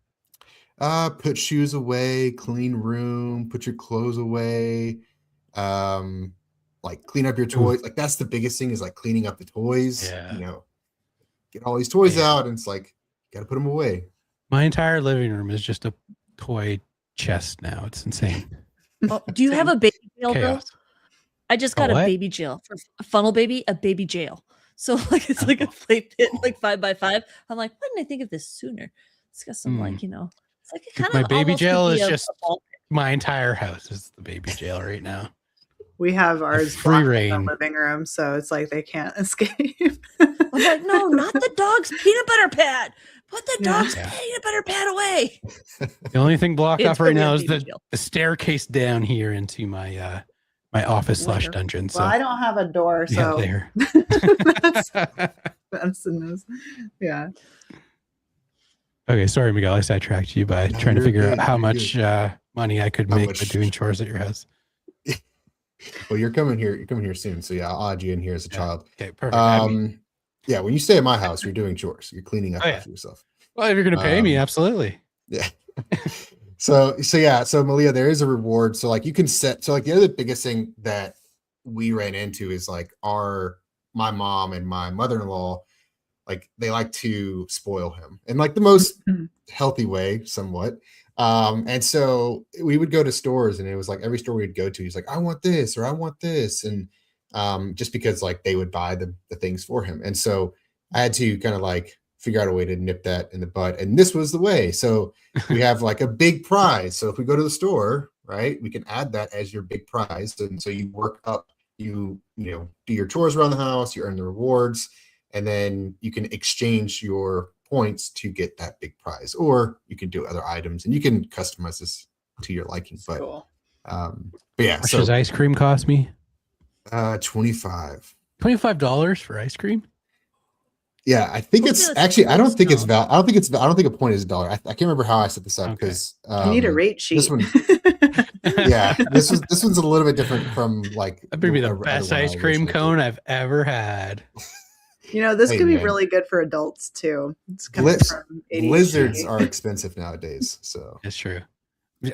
Put shoes away, clean room, put your clothes away, like clean up your toys. Like that's the biggest thing, is like cleaning up the toys. Yeah. Get all these toys out, and it's like got to put them away. My entire living room is just a toy chest now. It's insane. Oh, do you have a baby jail, Bill? I just got a what? baby jail for Funnel Baby, a baby jail. So like it's like a play pit, like 5x5. I'm like, why didn't I think of this sooner? It's got some like, it's like it kind of my baby jail is a just my entire house is the baby jail right now. We have ours free blocked reign in the living room, so it's like they can't escape. I'm like, no, not the dog's peanut butter pad. Put the dog's peanut butter pad away. The only thing blocked off right now is the jail. staircase down here into my my office / dungeon. So well, I don't have a door, so there. that's the news. Yeah. Okay, sorry, Miguel. I sidetracked you by trying to figure out how much money I could make by doing chores at your house. Well, you're coming here. You're coming here soon, so yeah, I'll add you in here as a child. Okay, perfect. Yeah, when you stay at my house, you're doing chores. You're cleaning up after yourself. Well, if you're going to pay me, absolutely. Yeah. So Malia, there is a reward. So like you can set. So like the other biggest thing that we ran into is like my mom and my mother-in-law, like they like to spoil him in like the most healthy way, somewhat. And so we would go to stores, and it was like every store we'd go to, he's like, I want this or I want this. And just because like they would buy the things for him. And so I had to kind of like figure out a way to nip that in the bud. And this was the way. So we have like a big prize. So if we go to the store, right, we can add that as your big prize. And so you work up, you do your chores around the house, you earn the rewards, and then you can exchange your points to get that big prize, or you can do other items, and you can customize this to your liking. But, cool. But yeah. How much does ice cream cost me? $25. $25 for ice cream? Yeah, I think Hopefully it's that's actually. I don't think it's discount. val. I don't think it's. I don't think a point is $1. I can't remember how I set this up Okay. because You need a rate sheet. This one, yeah, this one's a little bit different from like. That better be the other best one I ice cream originally cone did. I've ever had. This Hey, could be man. really good for adults too. It's coming Bliz- from Blizzards ADHD. are expensive nowadays, so It's true.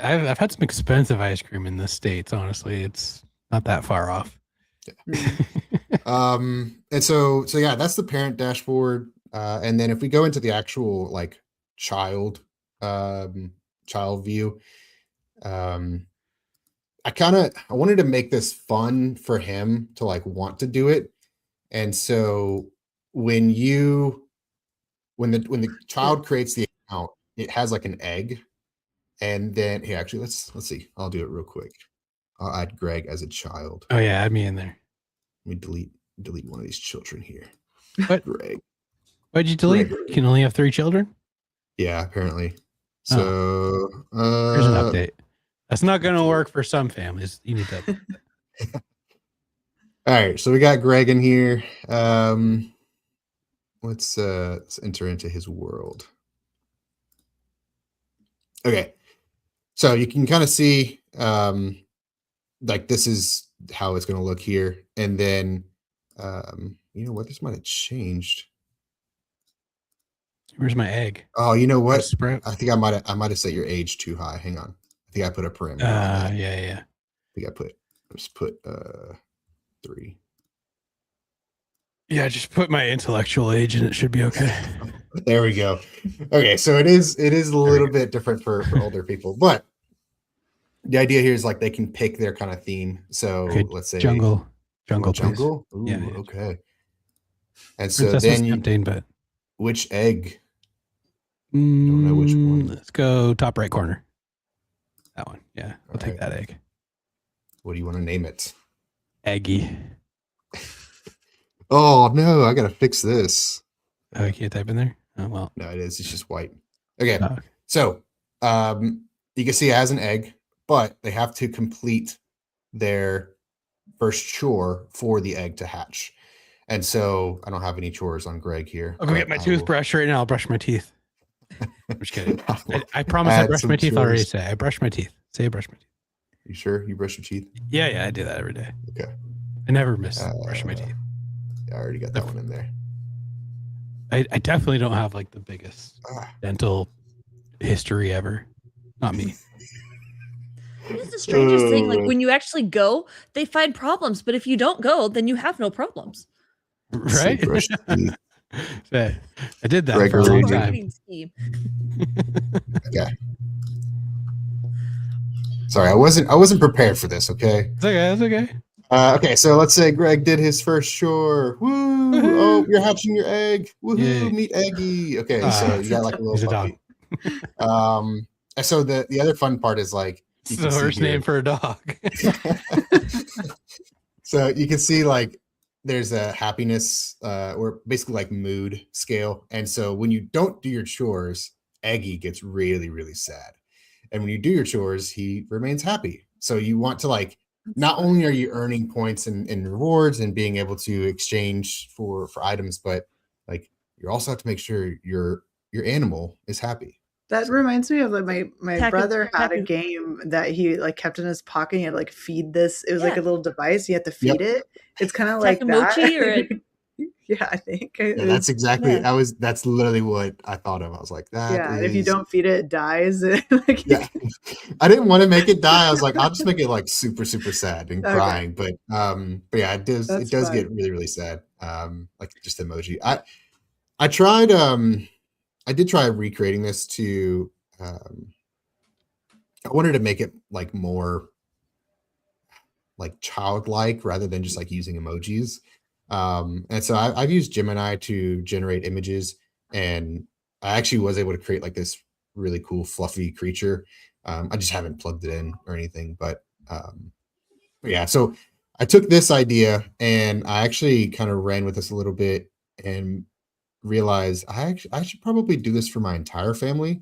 I've had some expensive ice cream in the States, honestly. It's not that far off. and so yeah, that's the parent dashboard. And then if we go into the actual like child view, I wanted to make this fun for him to like want to do it. And so when the child creates the account, it has like an egg. And then here, actually, let's see. I'll do it real quick. I'll add Greg as a child. Oh yeah, add me in there. Let me delete one of these children here. What? Greg. Why'd you delete? Greg. You can only have 3 children? Yeah, apparently. So Here's an update. That's not gonna work for some families. You need to all right, so we got Greg in here. Let's enter into his world. Okay, so you can kind of see like this is how it's going to look here, and then you know what, this might have changed. Where's my egg? Oh, you know what? Sprout. I think I might have set your age too high. Hang on, I think I put a parameter on that. Yeah. I think I just put 3. Yeah, just put my intellectual age and it should be okay. There we go. Okay, so it is a little bit different for older people, but the idea here is like they can pick their kind of theme. So Okay, let's say jungle, please. jungle. Ooh, Yeah. okay. And so Princess was then tempting, but which egg? Don't know which one. Let's go top right corner. That one. Yeah, I'll take right. that egg. What do you want to name it? Eggy. Oh no, I gotta fix this. Oh, you can't type in there? Oh well. No, it's just white. Okay. Oh. So you can see it has an egg, but they have to complete their first chore for the egg to hatch. And so I don't have any chores on Greg here. I'll go get my toothbrush right now. I'll brush my teeth. I'm just kidding. I promise I brush my teeth already. Say I brush my teeth. Say I brush my teeth. You sure you brush your teeth? Yeah, I do that every day. Okay. I never miss brushing my teeth. Yeah, I already got that one in there. I definitely don't have like the biggest dental history ever. Not me. It's the strangest thing. Like when you actually go, they find problems, but if you don't go, then you have no problems. Right? I did that Greg, for a long time. Marketing scheme. Okay. Sorry, I wasn't prepared for this. Okay. It's okay. That's okay. Okay, so let's say Greg did his first chore. Woo! Woohoo. Oh, you're hatching your egg. Woohoo! Yay. Meet Eggy. Okay, so you got like a little He's a puppy. And so the other fun part is like It's the worst name for a dog. So you can see like there's a happiness or basically like mood scale. And so when you don't do your chores, Eggy gets really, really sad. And when you do your chores, he remains happy. So you want to like, not only are you earning points and rewards and being able to exchange for items, but like you also have to make sure your animal is happy. That reminds me of like my Taco- brother had a taco- game that he like kept in his pocket. He had like feed this. It was like Yeah. a little device. You had to feed it. It's kind of like Takomochi that. or a- Yeah, I think Yeah, that's exactly Yeah. that's literally what I thought of. I was like, that yeah. And if you is- don't feed it, it dies. Like, Yeah. I didn't want to make it die. I was like, I'll just make it like super, super sad and Okay. crying. But yeah, it does That's get fun. really, really sad. Like just emoji. I tried I did try recreating this to I wanted to make it like more like childlike rather than just like using emojis. And so I've used Gemini to generate images, and I actually was able to create like this really cool fluffy creature. I just haven't plugged it in or anything, but yeah. So I took this idea and I actually kind of ran with this a little bit and realized I should probably do this for my entire family.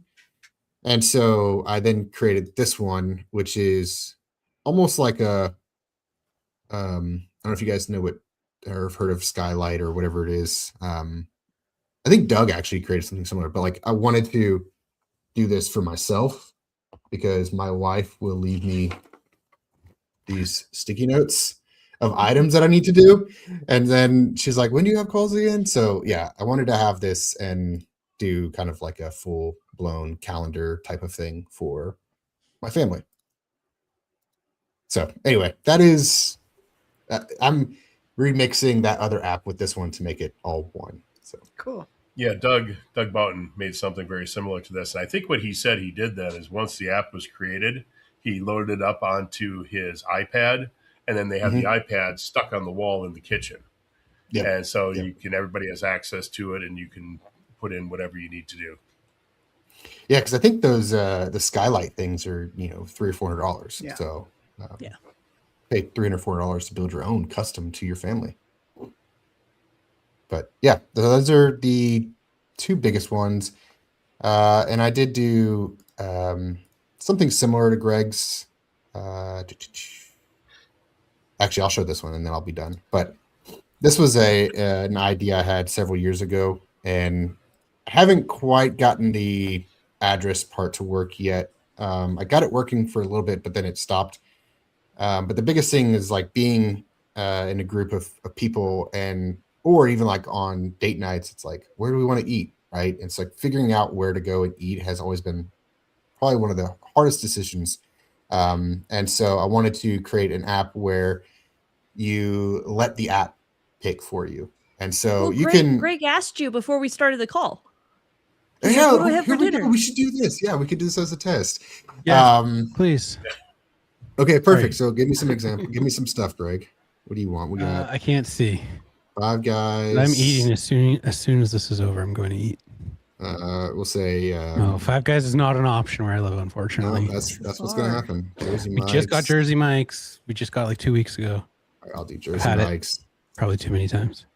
And so I then created this one, which is almost like a don't know if you guys know what or have heard of Skylight or whatever it is. I think Doug actually created something similar, but like I wanted to do this for myself because my wife will leave me these sticky notes of items that I need to do. And then she's like, when do you have calls again? So yeah, I wanted to have this and do kind of like a full blown calendar type of thing for my family. So anyway, that is, I'm remixing that other app with this one to make it all one. So Cool. Yeah, Doug Boughton made something very similar to this. And I think what he said he did then is once the app was created, he loaded it up onto his iPad, and then they have the iPad stuck on the wall in the kitchen. yeah, And so Yeah. you can everybody has access to it, and you can put in whatever you need to do. yeah, because I think those the Skylight things are $300 or $400. Yeah. So Yeah. pay $300 to build your own custom to your family. But yeah, those are the two biggest ones. And I did do something similar to Greg's. Actually, I'll show this one and then I'll be done. But this was an idea I had several years ago, and I haven't quite gotten the address part to work yet. I got it working for a little bit, but then it stopped. But the biggest thing is like being in a group of people or even like on date nights, it's like, where do we want to eat? Right. It's like figuring out where to go and eat has always been probably one of the hardest decisions. And so I wanted to create an app where you let the app pick for you. And so Well, you can. Greg asked you before we started the call. He's Yeah, like, what do I have here for we dinner? go. We should do this. Yeah, we could do this as a test. Yeah, please. Okay, perfect. Sorry. So give me some example. Give me some stuff, Greg. What do you want? We got I can't see. Five Guys. I'm eating as soon as this is over. I'm going to eat. We'll say. No, Five Guys is not an option where I live, No, unfortunately. that's what's gonna happen. Jersey We just got Mike's. Jersey Mike's. We just got like 2 weeks ago. All right, I'll do Jersey Had it. Mike's. Probably too many times.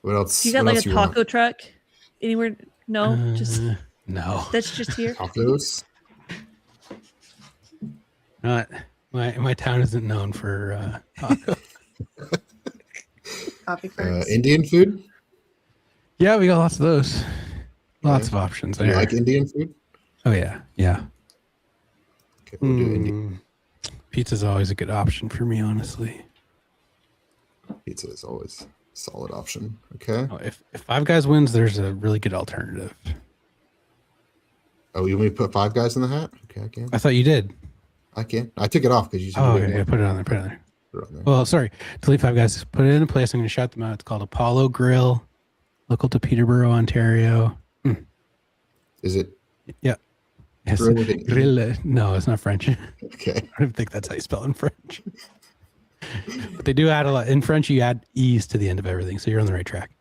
What else? You got what like else a you want? taco truck anywhere? No, just No. that's just here. Tacos. Not my town isn't known for taco. Coffee cards. Indian food. Yeah, we got lots of those. Lots Okay. of options Do you there. like Indian food? Oh yeah, yeah. Okay, we'll do Indian Pizza's always a good option for me, honestly. pizza is always a solid option. Okay. Oh, if Five Guys wins, there's a really good alternative. Oh, you want me to put Five Guys in the hat? Okay, I can. I thought you did. I can. I took it off because you said Oh, you okay, didn't put it on there. Put it on there. put it on there. Well, sorry. Delete Five Guys. Put it in a place. I'm going to shout them out. It's called Apollo Grill, local to Peterborough, Ontario. Is it Yeah. Yes. Grill with an E? Grill. No, it's not French. I okay? don't think that's how you spell it in French. But they do add a lot. In French, you add E's to the end of everything. So you're on the right track.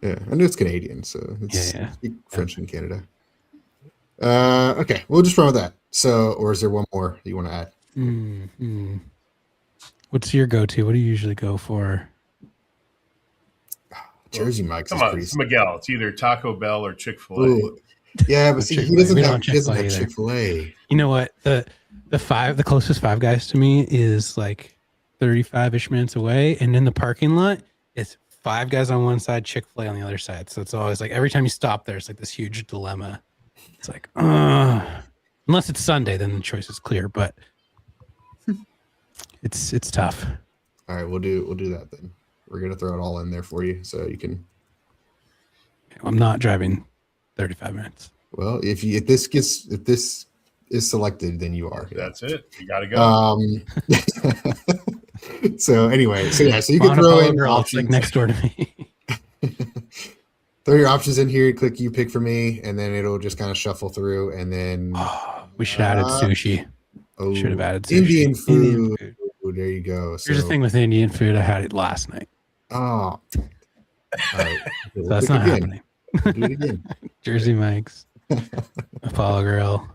Yeah, I know it's Canadian, so it's Yeah. speak French in Canada. Okay, we'll just run with that. So, or is there one more that you want to add? Mm-hmm. What's your go-to? What do you usually go for? Jersey Mike's Come is on, pretty. it's Miguel. It's either Taco Bell or Chick-fil-A. Ooh. Yeah, but see, he Chick-fil-A. doesn't We have, don't he doesn't have Chick-fil-A Chick-fil-A. You know what? The closest Five Guys to me is like 35-ish minutes away, and in the parking lot, it's Five Guys on one side, Chick-fil-A on the other side. So it's always like every time you stop there, it's like this huge dilemma. It's like, unless it's Sunday, then the choice is clear. But it's tough. All right, we'll do that then. We're gonna throw it all in there for you, so you can. I'm not driving 35 minutes. Well, if this is selected, then you are. That's it. You got to go. So anyway, so you can On throw Apollo in Grill, it's options. like next door to me. Throw your options in here. Click you pick for me, and then it'll just kind of shuffle through, and then We should have added sushi. oh, Should have added sushi. Indian food. Indian food. Oh, there you go. Here's the thing with Indian food. I had it last night. Oh, all right. So that's not happening. We'll do it again. Jersey Mike's, Apollo Grill.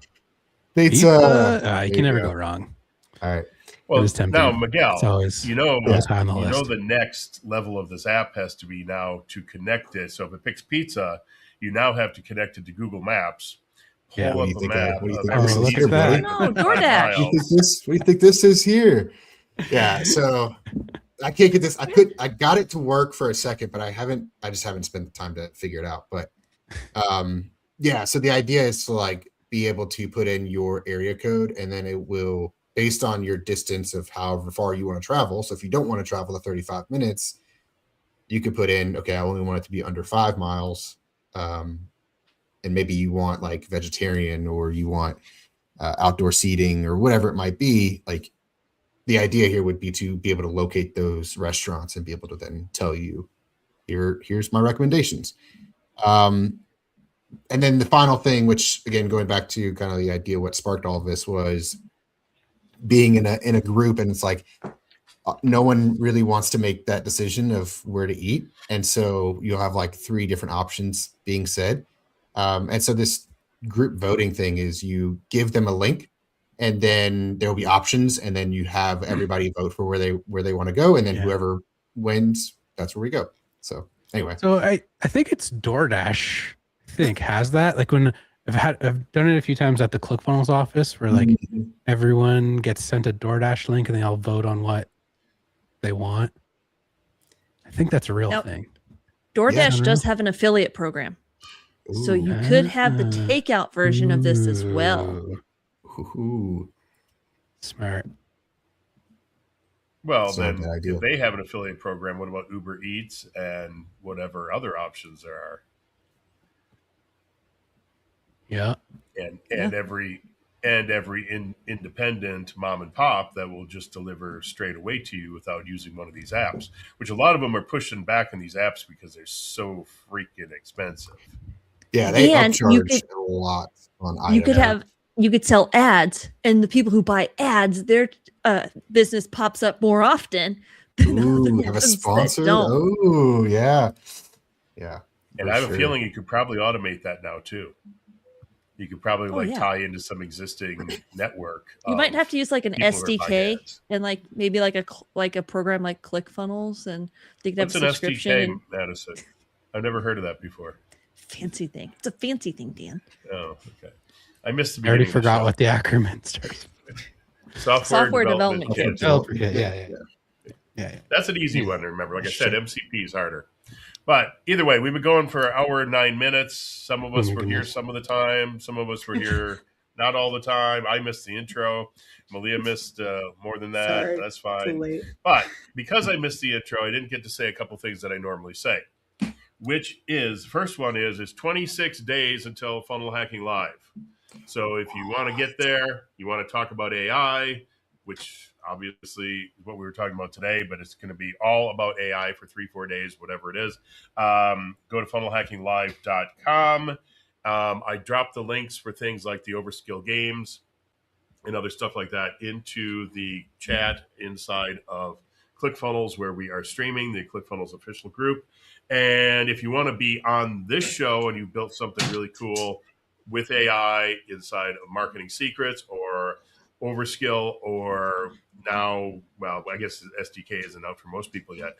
Pizza. You can never go wrong. All right. Well, is tempting. now, Miguel, It's always, you know, always high on the you list. know the next level of this app has to be now to connect it. So if it picks pizza, you now have to connect it to Google Maps. pull Yeah. up What do you a think, map what do you of think Oh, this every is look here, at that. buddy? No, 35 DoorDash. What do you think miles. this? What do you think this is here? Yeah. So I can't get this. I got it to work for a second, but I just haven't spent the time to figure it out. But yeah, so the idea is to like be able to put in your area code, and then it will, based on your distance of however far you want to travel. So if you don't want to travel the 35 minutes, you could put in, okay, I only want it to be under 5 miles. And maybe you want like vegetarian, or you want outdoor seating, or whatever it might be. Like, the idea here would be to be able to locate those restaurants and be able to then tell you, here's my recommendations. And then the final thing, which again, going back to kind of the idea, what sparked all of this was being in a group, and it's like no one really wants to make that decision of where to eat, and so you'll have like 3 different options being said. And so this group voting thing is you give them a link, and then there will be options, and then you have everybody vote for where they want to go, and then Yeah. whoever wins, that's where we go. So anyway, So I think it's DoorDash. I think has that, like, when I've done it a few times at the ClickFunnels office, where like Mhm. everyone gets sent a DoorDash link and they all vote on what they want. I think that's a real Now, thing. DoorDash Yeah. does have an affiliate program. So you Ooh. could have the Ah. takeout version of this as well. Ooh. Smart. Well, It's not a then bad idea. if they have an affiliate program, what about Uber Eats and whatever other options there are? Yeah. And Yeah. every independent mom and pop that will just deliver straight away to you without using one of these apps, which a lot of them are pushing back in these apps because they're so freaking expensive. Yeah, they And you upcharge could- a lot on you could sell ads, and the people who buy ads, their business pops up more often than Ooh, other have a ones that sponsor. don't. Oh, yeah. Yeah. And for I have sure. a feeling you could probably automate that now too. You could probably Oh, yeah. tie into some existing network. You might have to use like an people who are buying SDK ads. and like maybe like a program like ClickFunnels, and they could have What's a an subscription. SDK, And Madison? I've never heard of that before. fancy thing. It's a fancy thing, Dan. Oh, okay. I missed the I already beginning of the forgot show. what the acronym starts. Software development kit. kit. Oh, yeah. That's an easy one to remember. Like I said, MCP is harder. But either way, we've been going for an hour and 9 minutes. Some of us Oh my were here goodness. some of the time. Some of us were here not all the time. I missed the intro. Malia missed more than that. Sorry. That's Too fine. late. But because I missed the intro, I didn't get to say a couple things that I normally say, which is, first one is 26 days until Funnel Hacking Live. So if you want to get there, you want to talk about AI, which obviously is what we were talking about today, but it's going to be all about AI for 3-4 days, whatever it is. Go to funnelhackinglive.com. I dropped the links for things like the Overskill games and other stuff like that into the chat inside of ClickFunnels, where we are streaming the ClickFunnels official group. And if you want to be on this show and you've built something really cool with AI inside of Marketing Secrets or Overskill, or now, well, I guess SDK isn't out for most people yet.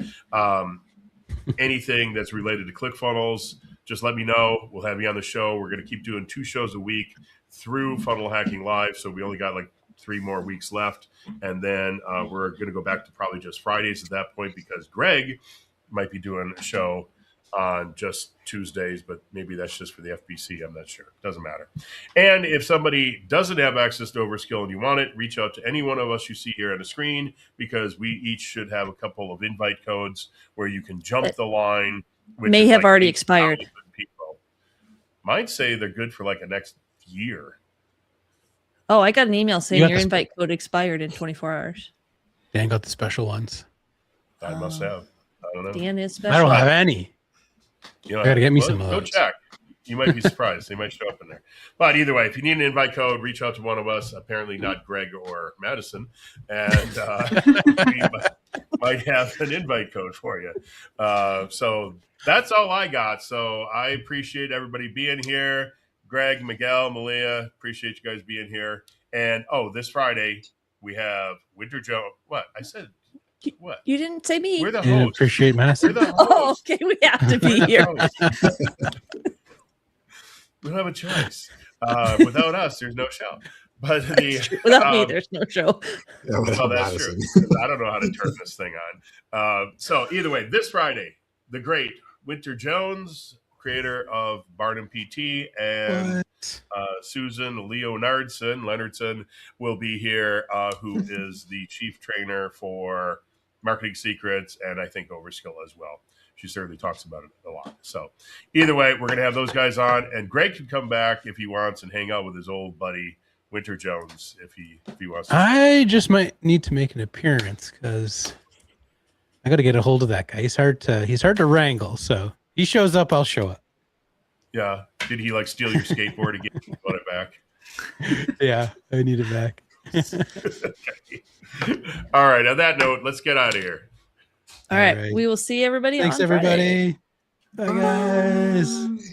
Anything that's related to ClickFunnels, just let me know. We'll have you on the show. We're going to keep doing 2 shows a week through Funnel Hacking Live. So we only got like 3 more weeks left. And then we're going to go back to probably just Fridays at that point, because Greg might be doing a show on just Tuesdays, but maybe that's just for the FBC. I'm not sure. Doesn't matter. And if somebody doesn't have access to Overskill and you want it, reach out to any one of us you see here on the screen, because we each should have a couple of invite codes where you can jump the line. Which May is have like already 8,000 expired. people. Mine say they're good for like the next year. Oh, I got an email saying got your the invite code expired in 24 hours. Dan got the special ones. I must have. I don't know. Dan is special. I don't have any. You know, I gotta get me well, some of go those. check. You might be surprised. They might show up in there. But either way, if you need an invite code, reach out to one of us. Apparently not Greg or Madison. And we might have an invite code for you. So that's all I got. So I appreciate everybody being here. Greg, Miguel, Malia, appreciate you guys being here. And, this Friday, we have Winter Joe. What? I said, what? You didn't say me. We're the Yeah, host. appreciate We're Madison. the Oh, host. okay. We have to be here. We don't have a choice. Without us, there's no show. But Without me, there's no show. Yeah, well, that's true. Madison. 'Cause I don't know how to turn this thing on. So either way, this Friday, the great Winter Jones, creator of Barnum PT, and Susan Leonardson will be here, who is the chief trainer for Marketing Secrets and I think Overskill as well. She certainly talks about it a lot. So either way, we're going to have those guys on, and Greg can come back if he wants and hang out with his old buddy Winter Jones if he wants to. I just might need to make an appearance because I got to get a hold of that guy. He's hard to wrangle. So he shows up, I'll show up. Yeah. Did he like steal your skateboard and get it back? Yeah, I need it back. Okay. All right. On that note, let's get out of here. All right. We will see everybody. Thanks, on Friday. everybody. Bye, guys.